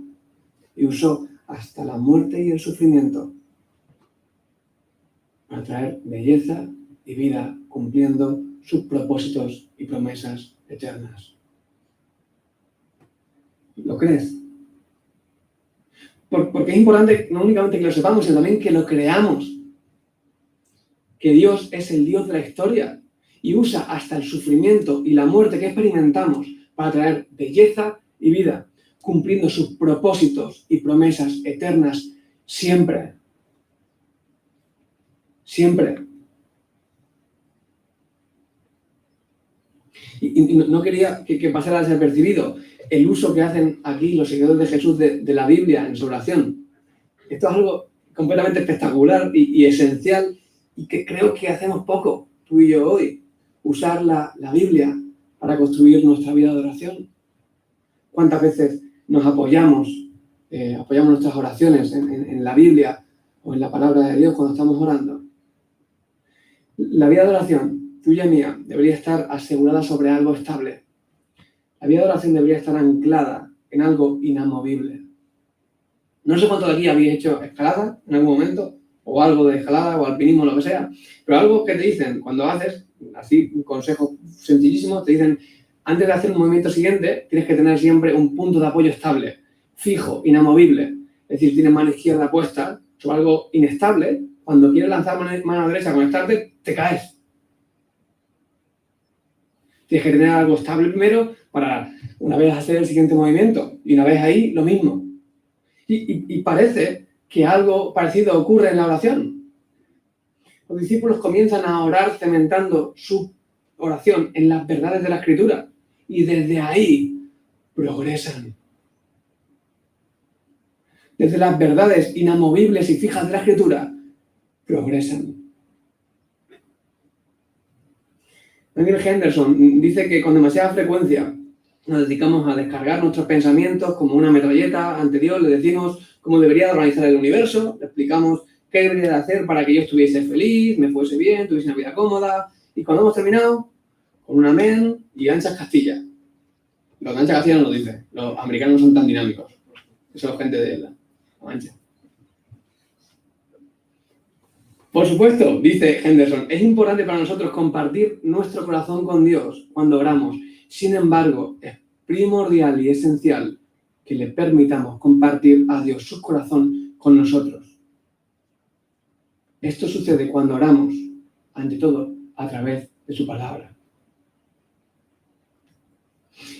Y usó hasta la muerte y el sufrimiento para traer belleza y vida, cumpliendo sus propósitos y promesas eternas. ¿Lo crees? Porque es importante no únicamente que lo sepamos, sino también que lo creamos. Que Dios es el Dios de la historia y usa hasta el sufrimiento y la muerte que experimentamos para traer belleza y vida, cumpliendo sus propósitos y promesas eternas siempre. Siempre. Y no quería que pasara desapercibido el uso que hacen aquí los seguidores de Jesús de la Biblia en su oración. Esto es algo completamente espectacular y esencial y que creo que hacemos poco, tú y yo hoy, usar la Biblia para construir nuestra vida de oración. ¿Cuántas veces nos apoyamos nuestras oraciones en la Biblia o en la palabra de Dios cuando estamos orando? La vida de oración, tuya y mía, debería estar asegurada sobre algo estable. La vida de oración debería estar anclada en algo inamovible. No sé cuánto de aquí habéis hecho escalada en algún momento, o algo de escalada, o alpinismo, lo que sea, pero algo que te dicen cuando haces, así, un consejo sencillísimo, te dicen, antes de hacer un movimiento siguiente, tienes que tener siempre un punto de apoyo estable, fijo, inamovible. Es decir, tienes mano izquierda puesta sobre algo inestable, cuando quieres lanzar mano derecha, conectarte, te caes. Tienes que tener algo estable primero para una vez hacer el siguiente movimiento, y una vez ahí, lo mismo. Y parece que algo parecido ocurre en la oración. Los discípulos comienzan a orar cementando su oración en las verdades de la Escritura y desde ahí progresan. Desde las verdades inamovibles y fijas de la Escritura progresan. Daniel Henderson dice que con demasiada frecuencia nos dedicamos a descargar nuestros pensamientos como una metralleta ante Dios, le decimos cómo debería organizar el universo, le explicamos qué debería de hacer para que yo estuviese feliz, me fuese bien, tuviese una vida cómoda, y cuando hemos terminado, con un amén y anchas Castilla. Los de anchas Castilla no lo dicen, los americanos no son tan dinámicos, son gente de la Mancha. Por supuesto, dice Henderson, es importante para nosotros compartir nuestro corazón con Dios cuando oramos. Sin embargo, es primordial y esencial que le permitamos compartir a Dios su corazón con nosotros. Esto sucede cuando oramos, ante todo, a través de su palabra.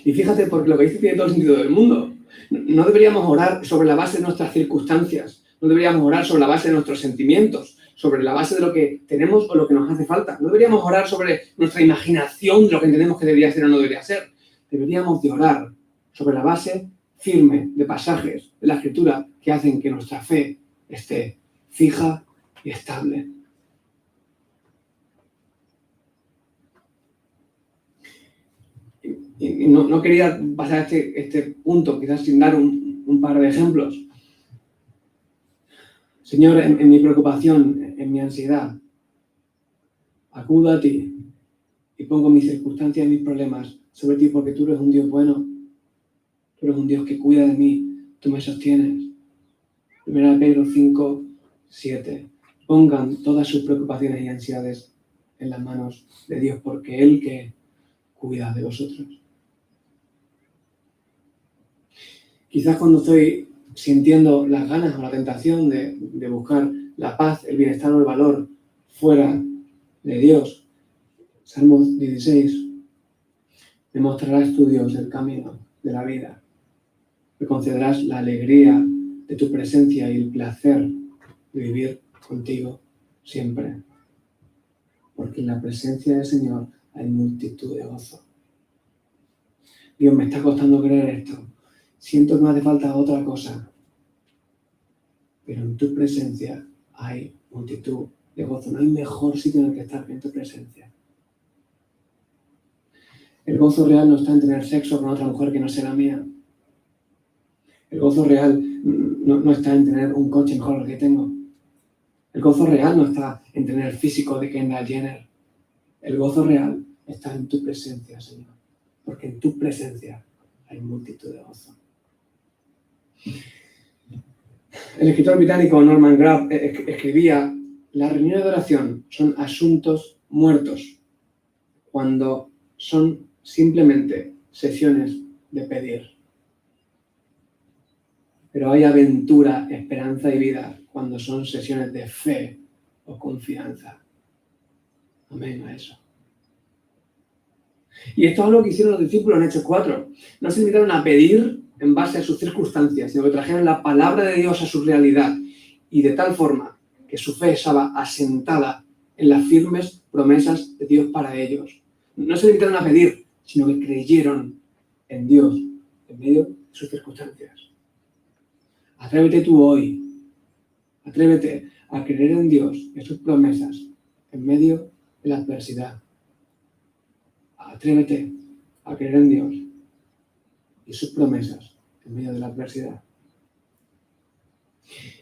Y fíjate, porque lo que dice tiene todo el sentido del mundo. No deberíamos orar sobre la base de nuestras circunstancias, no deberíamos orar sobre la base de nuestros sentimientos, sobre la base de lo que tenemos o lo que nos hace falta. No deberíamos orar sobre nuestra imaginación de lo que entendemos que debería ser o no debería ser. Deberíamos de orar sobre la base firme de pasajes de la Escritura que hacen que nuestra fe esté fija y estable. Y no quería pasar este punto, quizás sin dar un par de ejemplos. Señor, en mi preocupación, en mi ansiedad, acudo a ti y pongo mis circunstancias y mis problemas sobre ti porque tú eres un Dios bueno, tú eres un Dios que cuida de mí, tú me sostienes. 1 Pedro 5, 7. Pongan todas sus preocupaciones y ansiedades en las manos de Dios porque Él que cuida de vosotros. Quizás cuando estoy sintiendo las ganas o la tentación de buscar la paz, el bienestar o el valor fuera de Dios. Salmo 16. Me mostrarás tú, Dios, el camino de la vida. Me concederás la alegría de tu presencia y el placer de vivir contigo siempre. Porque en la presencia del Señor hay multitud de gozo. Dios, me está costando creer esto. Siento que me hace falta otra cosa. Pero en tu presencia hay multitud de gozo. No hay mejor sitio en el que estar que en tu presencia. El gozo real no está en tener sexo con otra mujer que no sea la mía. El gozo real no está en tener un coche mejor que tengo. El gozo real no está en tener el físico de Kendall Jenner. El gozo real está en tu presencia, Señor. Porque en tu presencia hay multitud de gozo. El escritor británico Norman Grab escribía: las reuniones de oración son asuntos muertos cuando son simplemente sesiones de pedir. Pero hay aventura, esperanza y vida cuando son sesiones de fe o confianza. Amén a eso. Y esto es lo que hicieron los discípulos en Hechos 4. No se limitaron a pedir en base a sus circunstancias, sino que trajeron la palabra de Dios a su realidad y de tal forma que su fe estaba asentada en las firmes promesas de Dios para ellos. No se limitaron a pedir, sino que creyeron en Dios en medio de sus circunstancias. Atrévete tú hoy. Atrévete a creer en Dios y en sus promesas en medio de la adversidad. Atrévete a creer en Dios y sus promesas en medio de la adversidad.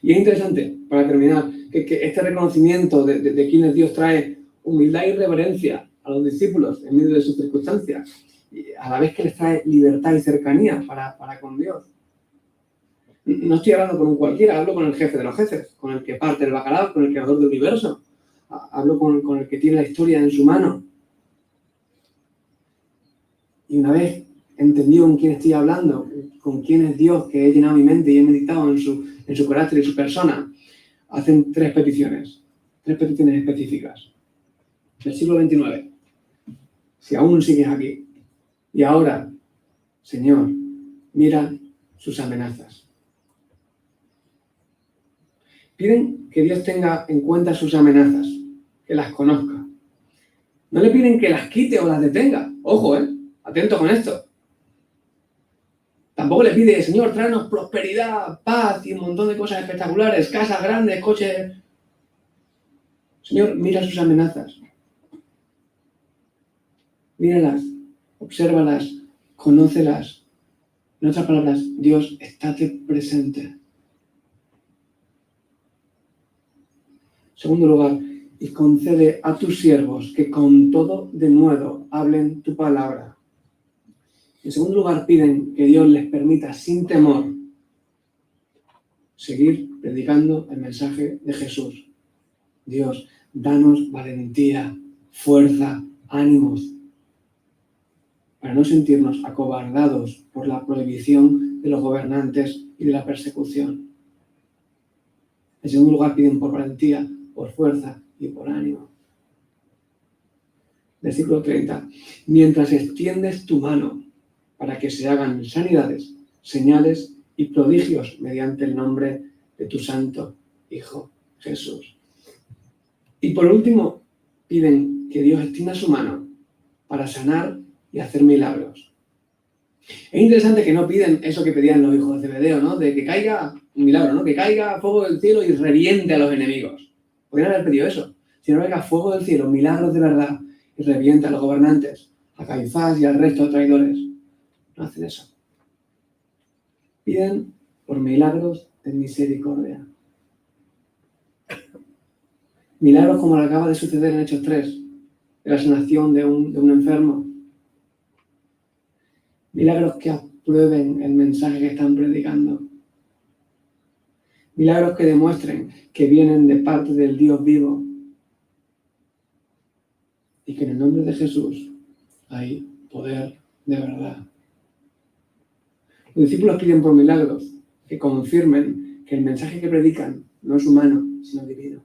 Y es interesante, para terminar, que este reconocimiento de quién es Dios trae humildad y reverencia a los discípulos en medio de sus circunstancias, y a la vez que les trae libertad y cercanía para con Dios. No estoy hablando con un cualquiera, hablo con el jefe de los jefes, con el que parte el bacalao, con el creador del universo. Hablo con el que tiene la historia en su mano. Y una vez entendido con quién estoy hablando, con quién es Dios, que he llenado mi mente y he meditado en su carácter y su persona, hacen tres peticiones específicas. Versículo 29. Si aún sigues aquí, y ahora, Señor, mira sus amenazas. Piden que Dios tenga en cuenta sus amenazas, que las conozca. No le piden que las quite o las detenga. Ojo, atento con esto. Tampoco le pide, Señor, tráenos prosperidad, paz y un montón de cosas espectaculares, casas grandes, coches. Señor, mira sus amenazas. Míralas, obsérvalas, conócelas. En otras palabras, Dios, estate presente. En segundo lugar, y concede a tus siervos que con todo denuedo hablen tu palabra. En segundo lugar, piden que Dios les permita sin temor seguir predicando el mensaje de Jesús. Dios, danos valentía, fuerza, ánimos, para no sentirnos acobardados por la prohibición de los gobernantes y de la persecución. En segundo lugar, piden por valentía, por fuerza y por ánimo. Versículo 30. Mientras extiendes tu mano para que se hagan sanidades, señales y prodigios mediante el nombre de tu santo Hijo Jesús. Y por último, piden que Dios extienda su mano para sanar y hacer milagros. Es interesante que no piden eso que pedían los hijos de Zebedeo, ¿no? De que caiga un milagro, ¿no? Que caiga fuego del cielo y reviente a los enemigos. Podrían haber pedido eso. Si no caiga fuego del cielo, milagros de verdad, y reviente a los gobernantes, a Caifás y al resto de traidores. No hacen eso. Piden por milagros de misericordia. Milagros como lo que acaba de suceder en Hechos 3, de la sanación de un enfermo. Milagros que aprueben el mensaje que están predicando. Milagros que demuestren que vienen de parte del Dios vivo. Y que en el nombre de Jesús hay poder de verdad. Los discípulos piden por milagros que confirmen que el mensaje que predican no es humano, sino divino.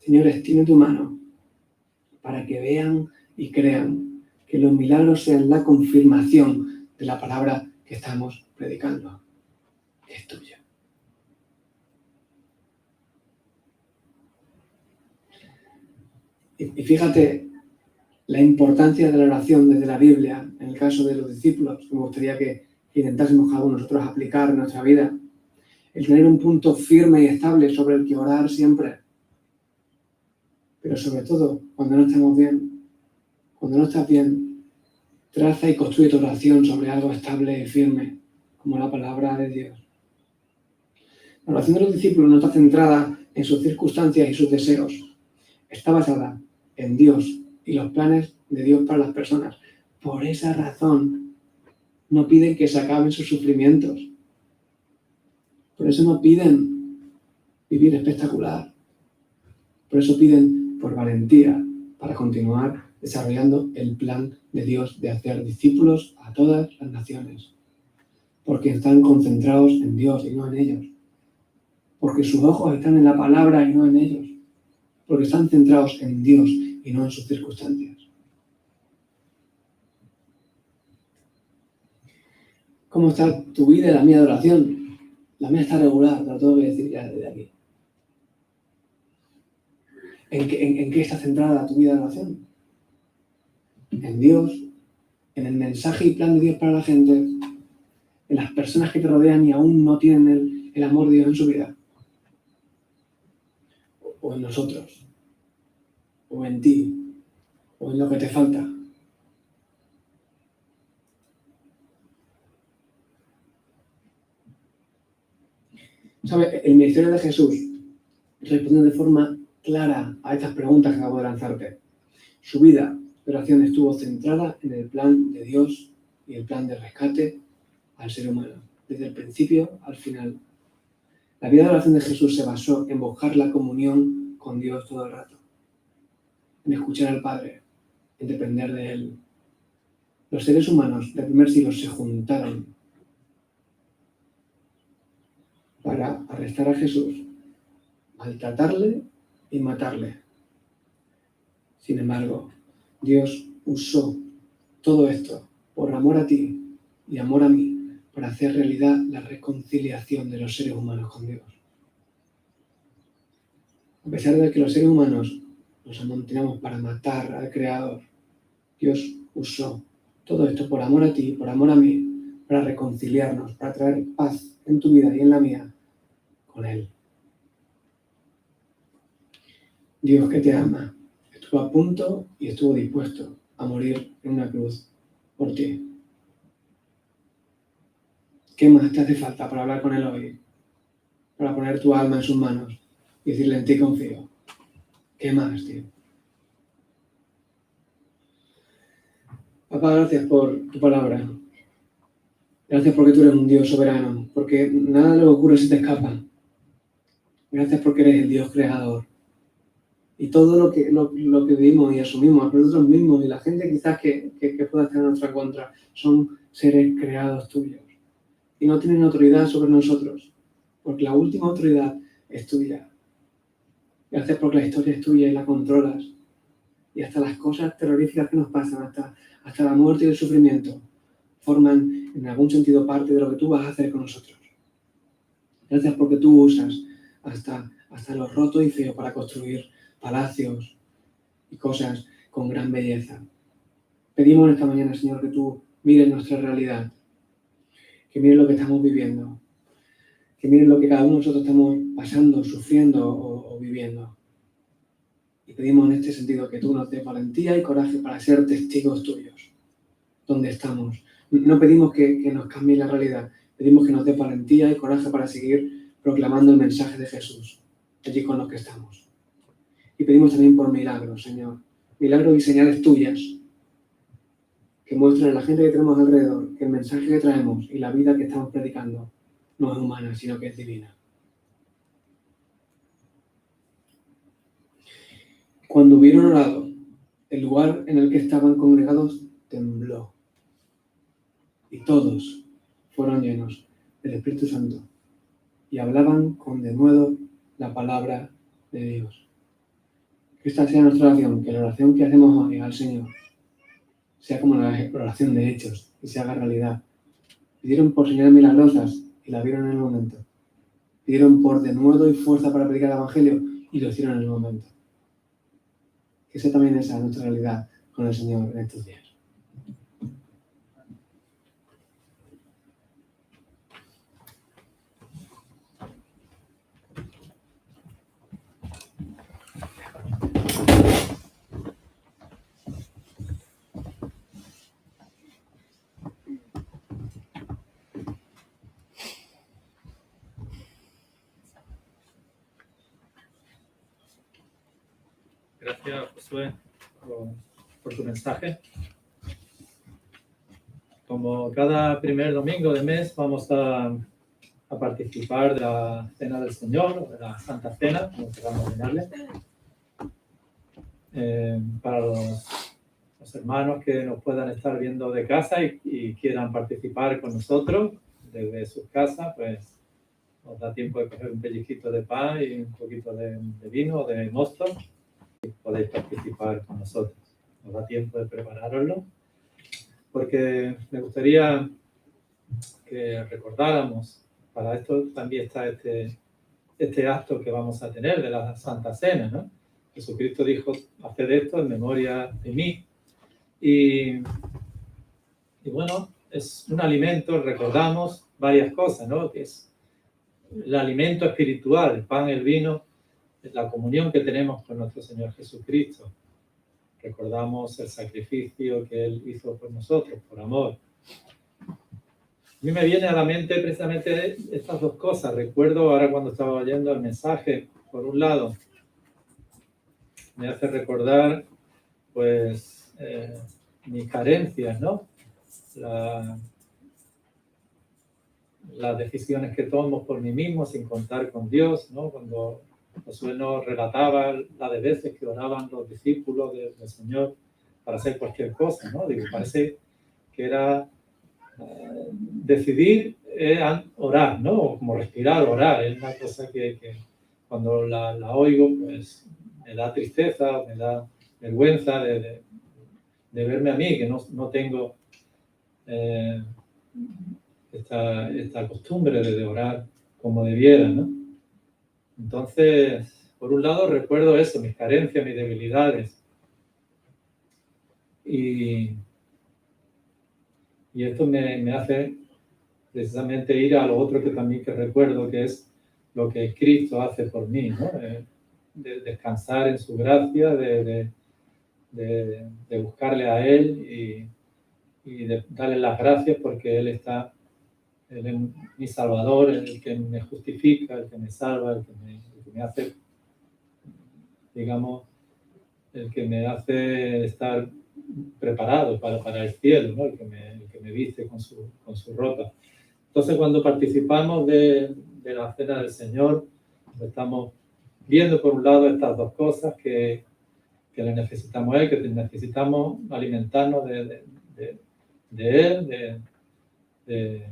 Señor, extiende tu mano para que vean y crean que los milagros sean la confirmación de la palabra que estamos predicando, que es tuya. Y fíjate la importancia de la oración desde la Biblia, en el caso de los discípulos, que me gustaría que intentásemos cada uno de nosotros aplicar en nuestra vida. El tener un punto firme y estable sobre el que orar siempre. Pero sobre todo, cuando no estamos bien, cuando no estás bien, traza y construye tu oración sobre algo estable y firme, como la palabra de Dios. La oración de los discípulos no está centrada en sus circunstancias y sus deseos. Está basada en Dios y los planes de Dios para las personas. Por esa razón, no piden que se acaben sus sufrimientos. Por eso no piden vivir espectacular. Por eso piden por valentía para continuar desarrollando el plan de Dios de hacer discípulos a todas las naciones. Porque están concentrados en Dios y no en ellos. Porque sus ojos están en la palabra y no en ellos. Porque están centrados en Dios y no en sus circunstancias. ¿Cómo está tu vida y la mía de oración? La mía está regular, te lo tengo que decir ya desde aquí. ¿En qué está centrada tu vida de oración? en Dios, en el mensaje y plan de Dios para la gente, en las personas que te rodean y aún no tienen el amor de Dios en su vida, o en nosotros, o en ti, o en lo que te falta. ¿Sabes? El ministerio de Jesús responde de forma clara a estas preguntas que acabo de lanzarte. Su vida de oración estuvo centrada en el plan de Dios y el plan de rescate al ser humano, desde el principio al final. La vida de oración de Jesús se basó en buscar la comunión con Dios todo el rato, en escuchar al Padre, en depender de Él. Los seres humanos del primer siglo se juntaron para arrestar a Jesús, maltratarle y matarle. Sin embargo, Dios usó todo esto por amor a ti y amor a mí para hacer realidad la reconciliación de los seres humanos con Dios. A pesar de que los seres humanos nos amontonamos para matar al Creador, Dios usó todo esto por amor a ti, por amor a mí, para reconciliarnos, para traer paz en tu vida y en la mía con Él. Dios que te ama, estuvo a punto y estuvo dispuesto a morir en una cruz por ti. ¿Qué más te hace falta para hablar con Él hoy? Para poner tu alma en sus manos y decirle: en ti confío. ¿Qué más, tío? Papá, gracias por tu palabra. Gracias porque tú eres un Dios soberano, porque nada de lo que ocurre se te escapa. Gracias porque eres el Dios creador. Y todo lo que vivimos y asumimos a nosotros mismos y la gente quizás que pueda estar en nuestra contra son seres creados tuyos. Y no tienen autoridad sobre nosotros, porque la última autoridad es tuya. Gracias porque la historia es tuya y la controlas. Y hasta las cosas terroríficas que nos pasan, hasta la muerte y el sufrimiento, forman en algún sentido parte de lo que tú vas a hacer con nosotros. Gracias porque tú usas hasta lo roto y feo para construir palacios y cosas con gran belleza. Pedimos en esta mañana, Señor, que tú mires nuestra realidad, que mires lo que estamos viviendo, que mires lo que cada uno de nosotros estamos pasando, sufriendo o viviendo. Y pedimos en este sentido que tú nos des valentía y coraje para ser testigos tuyos, donde estamos. No pedimos que nos cambie la realidad, pedimos que nos des valentía y coraje para seguir proclamando el mensaje de Jesús allí con los que estamos. Y pedimos también por milagros, Señor, milagros y señales tuyas que muestren a la gente que tenemos alrededor que el mensaje que traemos y la vida que estamos predicando no es humana, sino que es divina. Cuando hubieron orado, el lugar en el que estaban congregados tembló y todos fueron llenos del Espíritu Santo y hablaban con denuedo la palabra de Dios. Que esta sea nuestra oración, que la oración que hacemos hoy al Señor sea como la oración de hechos y se haga realidad. Pidieron por señales milagrosas y la vieron en el momento. Pidieron por denuedo y fuerza para predicar el Evangelio y lo hicieron en el momento. Que esa también sea nuestra realidad con el Señor en estos días. Gracias, Josué, por tu mensaje. Como cada primer domingo de mes vamos a participar de la Cena del Señor, de la Santa Cena, como queramos llamarle. Para los hermanos que nos puedan estar viendo de casa y quieran participar con nosotros desde sus casas, pues nos da tiempo de coger un pellizquito de pan y un poquito de vino o de mosto y podéis participar con nosotros. Nos da tiempo de prepararoslo, porque me gustaría que recordáramos, para esto también está este acto que vamos a tener de la Santa Cena, ¿no? Jesucristo dijo: haced esto en memoria de mí. Y bueno, es un alimento, recordamos varias cosas, ¿no? Que es el alimento espiritual, el pan, el vino, la comunión que tenemos con nuestro Señor Jesucristo. Recordamos el sacrificio que Él hizo por nosotros, por amor. A mí me viene a la mente precisamente estas dos cosas. Recuerdo ahora cuando estaba oyendo el mensaje, por un lado, me hace recordar, pues, mis carencias, ¿no? Las decisiones que tomo por mí mismo sin contar con Dios, ¿no? Cuando Josué nos relataba la de veces que oraban los discípulos del Señor para hacer cualquier cosa, ¿no? Digo, parece que era decidir orar, ¿no? Como respirar, orar. Es una cosa que cuando la oigo, pues me da tristeza, me da vergüenza de verme a mí, que no tengo esta costumbre de orar como debiera, ¿no? Entonces, por un lado recuerdo eso, mis carencias, mis debilidades. Y esto me hace precisamente ir a lo otro que también que recuerdo, que es lo que Cristo hace por mí, ¿no? De descansar en su gracia, de buscarle a Él y de darle las gracias porque Él es mi Salvador, el que me justifica, el que me salva, el que me hace, digamos, el que me hace estar preparado para el cielo, ¿no? El que me viste con su ropa. Entonces, cuando participamos de la cena del Señor, estamos viendo por un lado estas dos cosas que le necesitamos a Él, que necesitamos alimentarnos de Él, de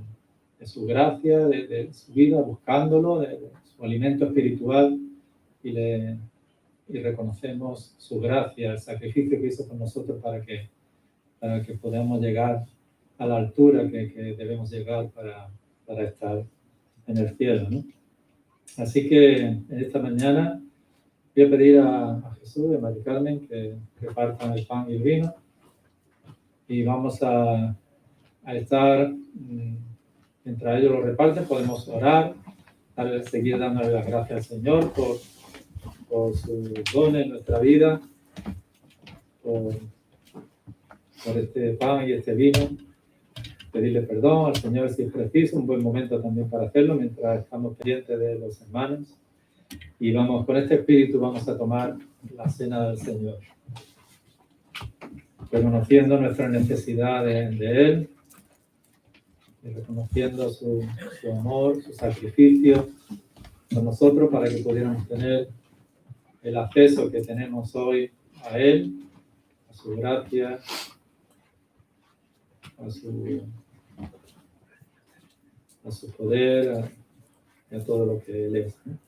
su gracia, de su vida, buscándolo, de su alimento espiritual y reconocemos su gracia, el sacrificio que hizo por nosotros para que podamos llegar a la altura que debemos llegar para estar en el cielo, ¿no? Así que en esta mañana voy a pedir a Jesús y a María Carmen que partan el pan y el vino y vamos a estar, mientras ellos lo reparten, podemos orar, seguir dándole las gracias al Señor por sus dones en nuestra vida, por este pan y este vino, pedirle perdón al Señor si es preciso, un buen momento también para hacerlo mientras estamos pendientes de los hermanos. Y vamos, con este espíritu vamos a tomar la cena del Señor, reconociendo nuestra necesidad de Él, y reconociendo su amor, su sacrificio con nosotros para que pudiéramos tener el acceso que tenemos hoy a Él, a su gracia, a su poder, a todo lo que Él es, ¿no?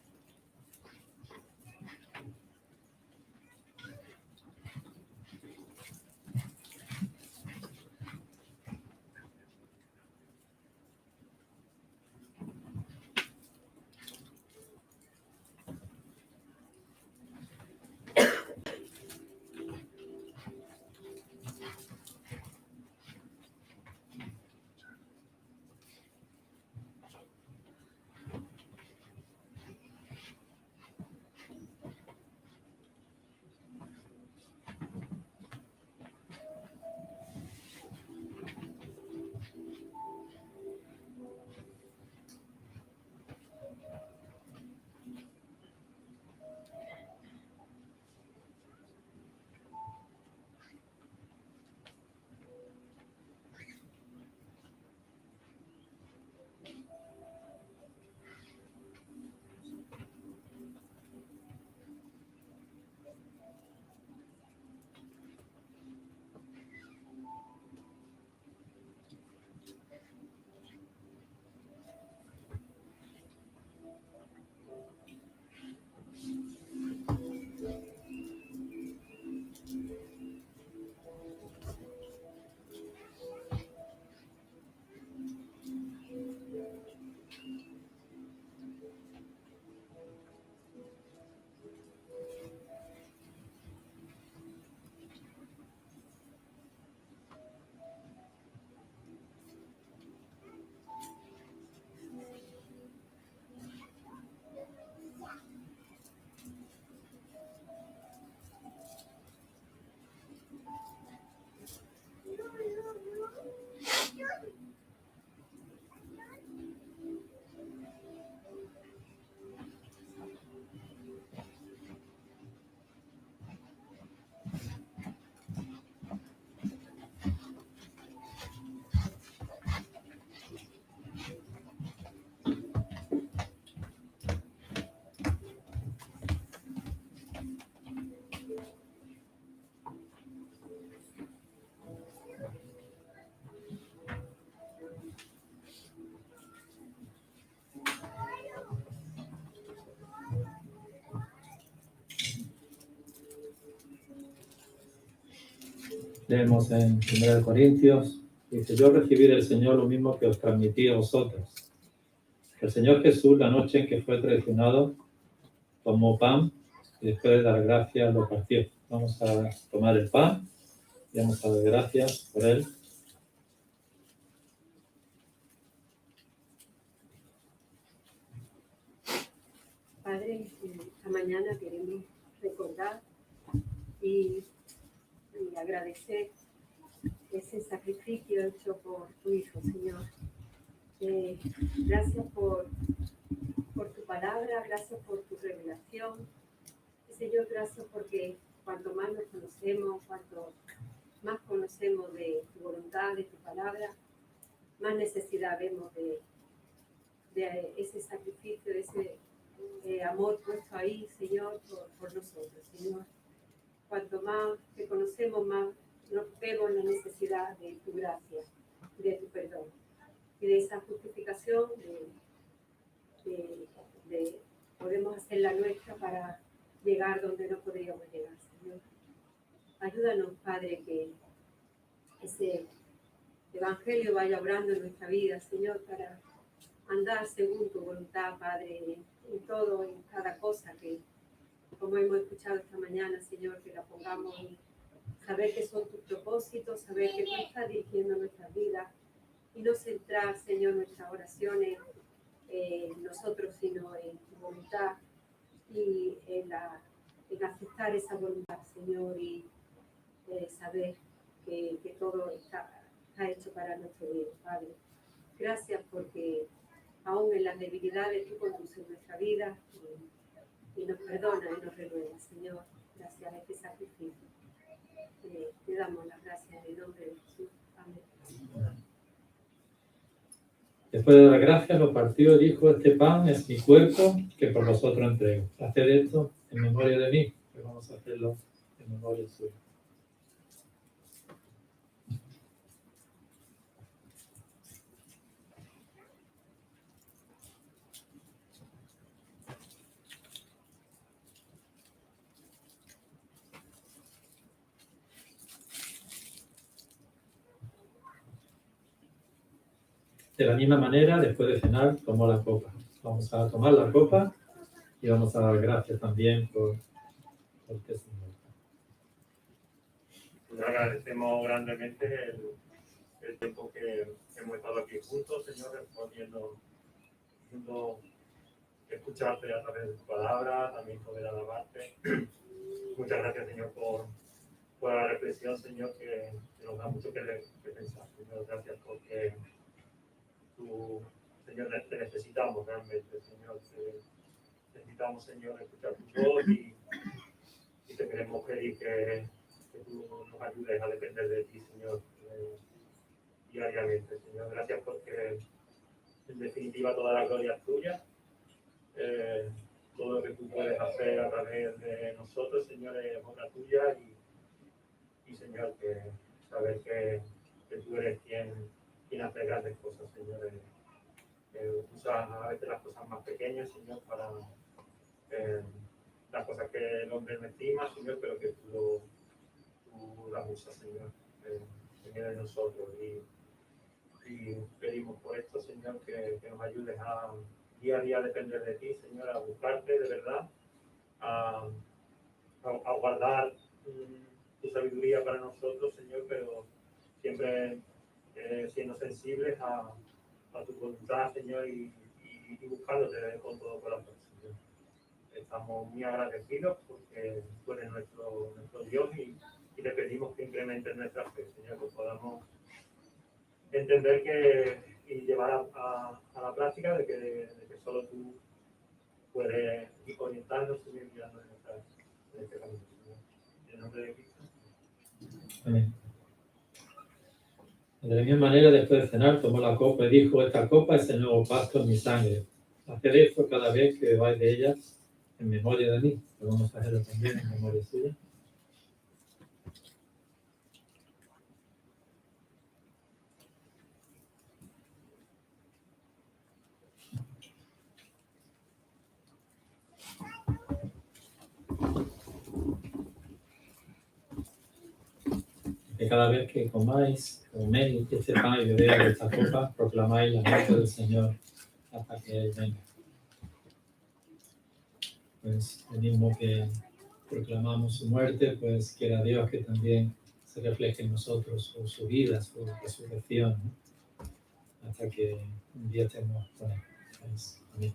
Leemos en 1 Corintios, dice, yo recibí del Señor lo mismo que os transmití a vosotros. El Señor Jesús, la noche en que fue traicionado, tomó pan y después de dar gracias lo partió. Vamos a tomar el pan y vamos a dar gracias por él. Padre, esta mañana queremos recordar y agradecer ese sacrificio hecho por tu Hijo, Señor. Gracias por tu palabra, gracias por tu revelación. Señor, gracias porque cuanto más nos conocemos, cuanto más conocemos de tu voluntad, de tu palabra, más necesidad vemos de ese sacrificio, de ese amor puesto ahí, Señor, por nosotros, Señor. Cuanto más te conocemos, más nos vemos la necesidad de tu gracia, de tu perdón y de esa justificación de podemos hacer la nuestra para llegar donde no podríamos llegar, Señor. Ayúdanos, Padre, que ese evangelio vaya obrando en nuestra vida, Señor, para andar según tu voluntad, Padre, en todo, en cada cosa que, como hemos escuchado esta mañana, Señor, que la pongamos en saber que son tus propósitos, saber que tú estás dirigiendo nuestras vidas y no centrar, Señor, nuestras oraciones en nosotros, sino en tu voluntad y en aceptar esa voluntad, Señor, y saber que todo está hecho para nuestro bien, Padre. Gracias porque aún en las debilidades tú conduces nuestra vida y nos perdona y nos renueva, Señor. Gracias a este sacrificio. Te damos las gracias en el nombre de Jesús. Amén. Después de dar gracias, lo partió y dijo, este pan es mi cuerpo que por vosotros entrego. Haced esto en memoria de mí, que vamos a hacerlo en memoria suya. De la misma manera, después de cenar, tomó la copa. Vamos a tomar la copa y vamos a dar gracias también por este Señor. Pues agradecemos grandemente el tiempo que hemos estado aquí juntos, Señor, pudiendo escucharte a través de tu palabra, también poder alabarte. Muchas gracias, Señor, por la reflexión, Señor, que nos da mucho que pensar. Señor, gracias porque tú, Señor, te necesitamos realmente, Señor. Necesitamos, Señor, escuchar tu voz y te queremos pedir que tú nos ayudes a depender de ti, Señor, diariamente, Señor. Gracias porque, en definitiva, toda la gloria es tuya. Todo lo que tú puedes hacer a través de nosotros, Señor, es obra tuya y Señor, que saber que tú eres quien hace grandes cosas, Señor. Usas a veces las cosas más pequeñas, Señor, para las cosas que el hombre no estima, Señor, pero que tú las usas, Señor, en medio de nosotros. Y pedimos por esto, Señor, que nos ayudes a día a día depender de ti, Señor, a buscarte de verdad, a guardar tu sabiduría para nosotros, Señor, pero siempre siendo sensibles a tu voluntad, Señor, y buscándote con todo corazón, Señor. Estamos muy agradecidos porque tú eres nuestro Dios y le pedimos que incrementes nuestra fe, Señor, que podamos entender y llevar a la práctica de que solo tú puedes ir orientarnos y guiarnos en este camino, Señor. En el nombre de Cristo. Amén. De la misma manera, después de cenar, tomó la copa y dijo, esta copa es el nuevo pacto en mi sangre. Haced esto cada vez que bebáis de ella en memoria de mí. Lo vamos a hacerlo también en memoria suya. que cada vez que coméis este pan y bebéis de esta copa, proclamáis la muerte del Señor hasta que Él venga. Pues lo mismo que proclamamos su muerte, pues quiera Dios que también se refleje en nosotros su vida, su resurrección, ¿no? Hasta que un día estemos con Él. Pues, amén.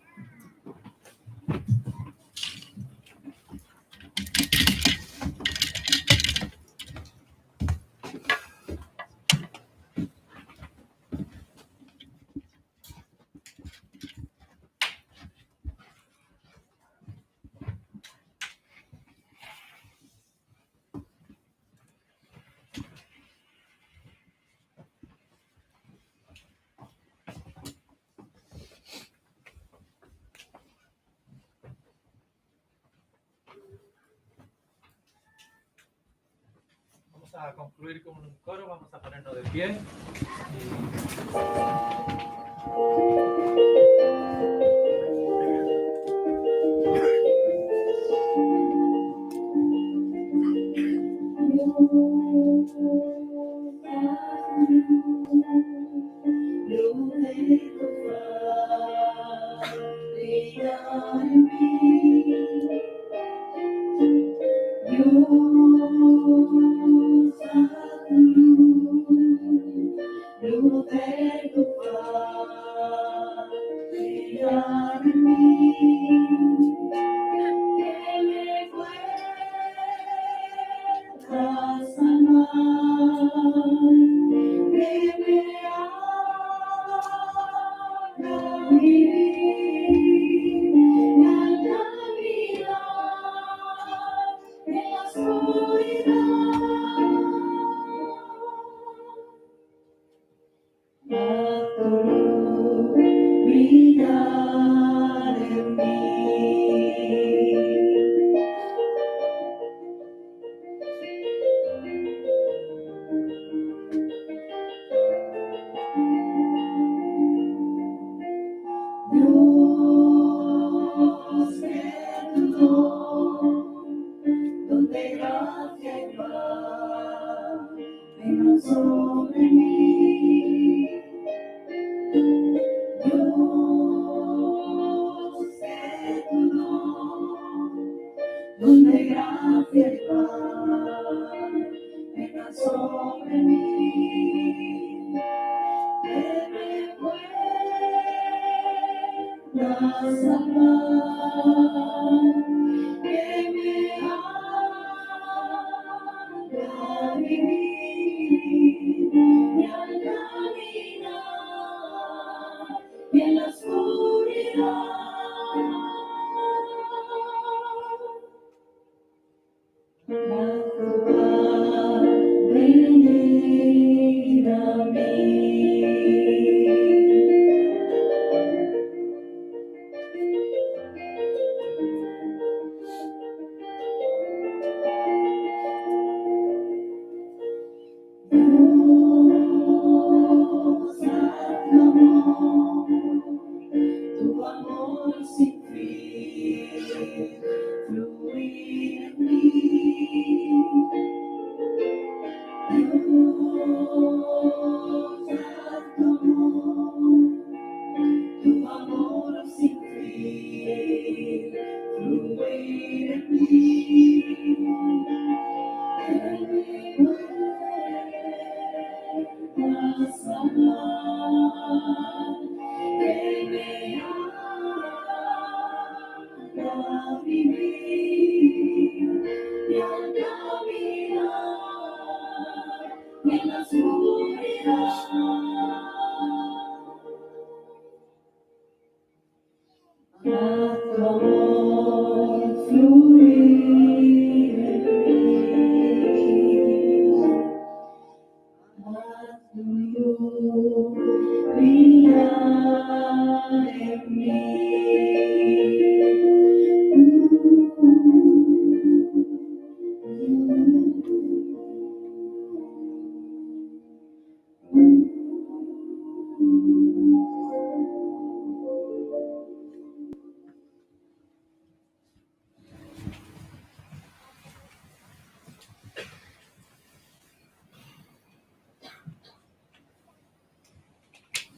Vamos a concluir con un coro, vamos a ponernos de pie.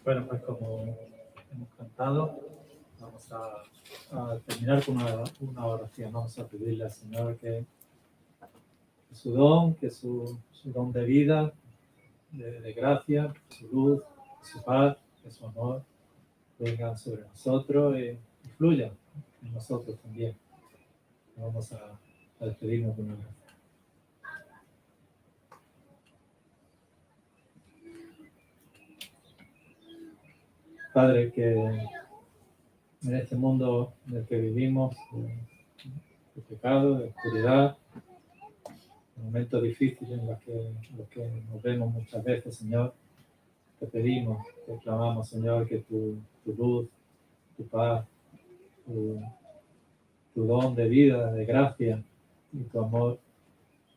Bueno, pues como hemos cantado, vamos a terminar con una oración. Vamos a pedirle al Señor que su don, que su don de vida, de gracia, su luz, su paz, que su amor vengan sobre nosotros y fluyan en nosotros también. Vamos a despedirnos con una oración. Padre, que en este mundo en el que vivimos, de pecado, de oscuridad, en momentos difíciles en los que nos vemos muchas veces, Señor, te pedimos, te clamamos, Señor, que tu luz, tu paz, tu don de vida, de gracia y tu amor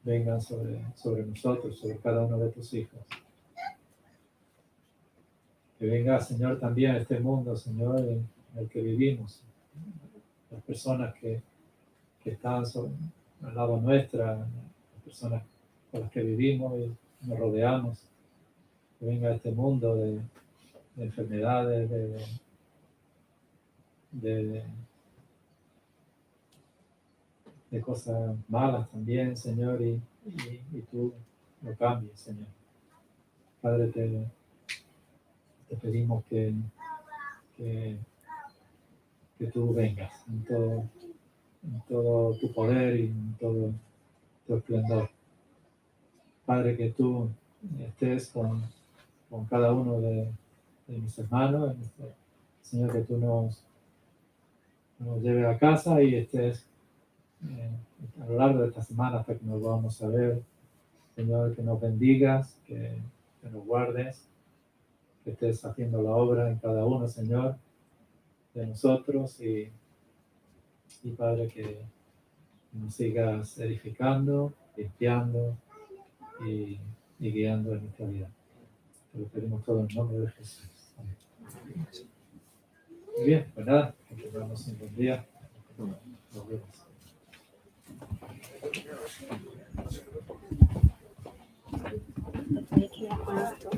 vengan sobre nosotros, sobre cada uno de tus hijos. Que venga, Señor, también a este mundo, Señor, en el que vivimos. Las personas que están al lado nuestra, las personas con las que vivimos y nos rodeamos. Que venga a este mundo de enfermedades, de cosas malas también, Señor, y tú lo cambies, Señor. Padre, te pedimos que tú vengas en todo tu poder y en todo tu esplendor. Padre, que tú estés con cada uno de mis hermanos, Señor, que tú nos lleves a casa y estés a lo largo de esta semana hasta que nos vamos a ver, Señor, que nos bendigas, que nos guardes, que estés haciendo la obra en cada uno, Señor, de nosotros y Padre, que nos sigas edificando, limpiando y guiando en nuestra vida. Te lo pedimos todo en nombre de Jesús. Amén. Muy bien, pues nada, que tengamos un buen día. Nos vemos. Hay que ir con esto.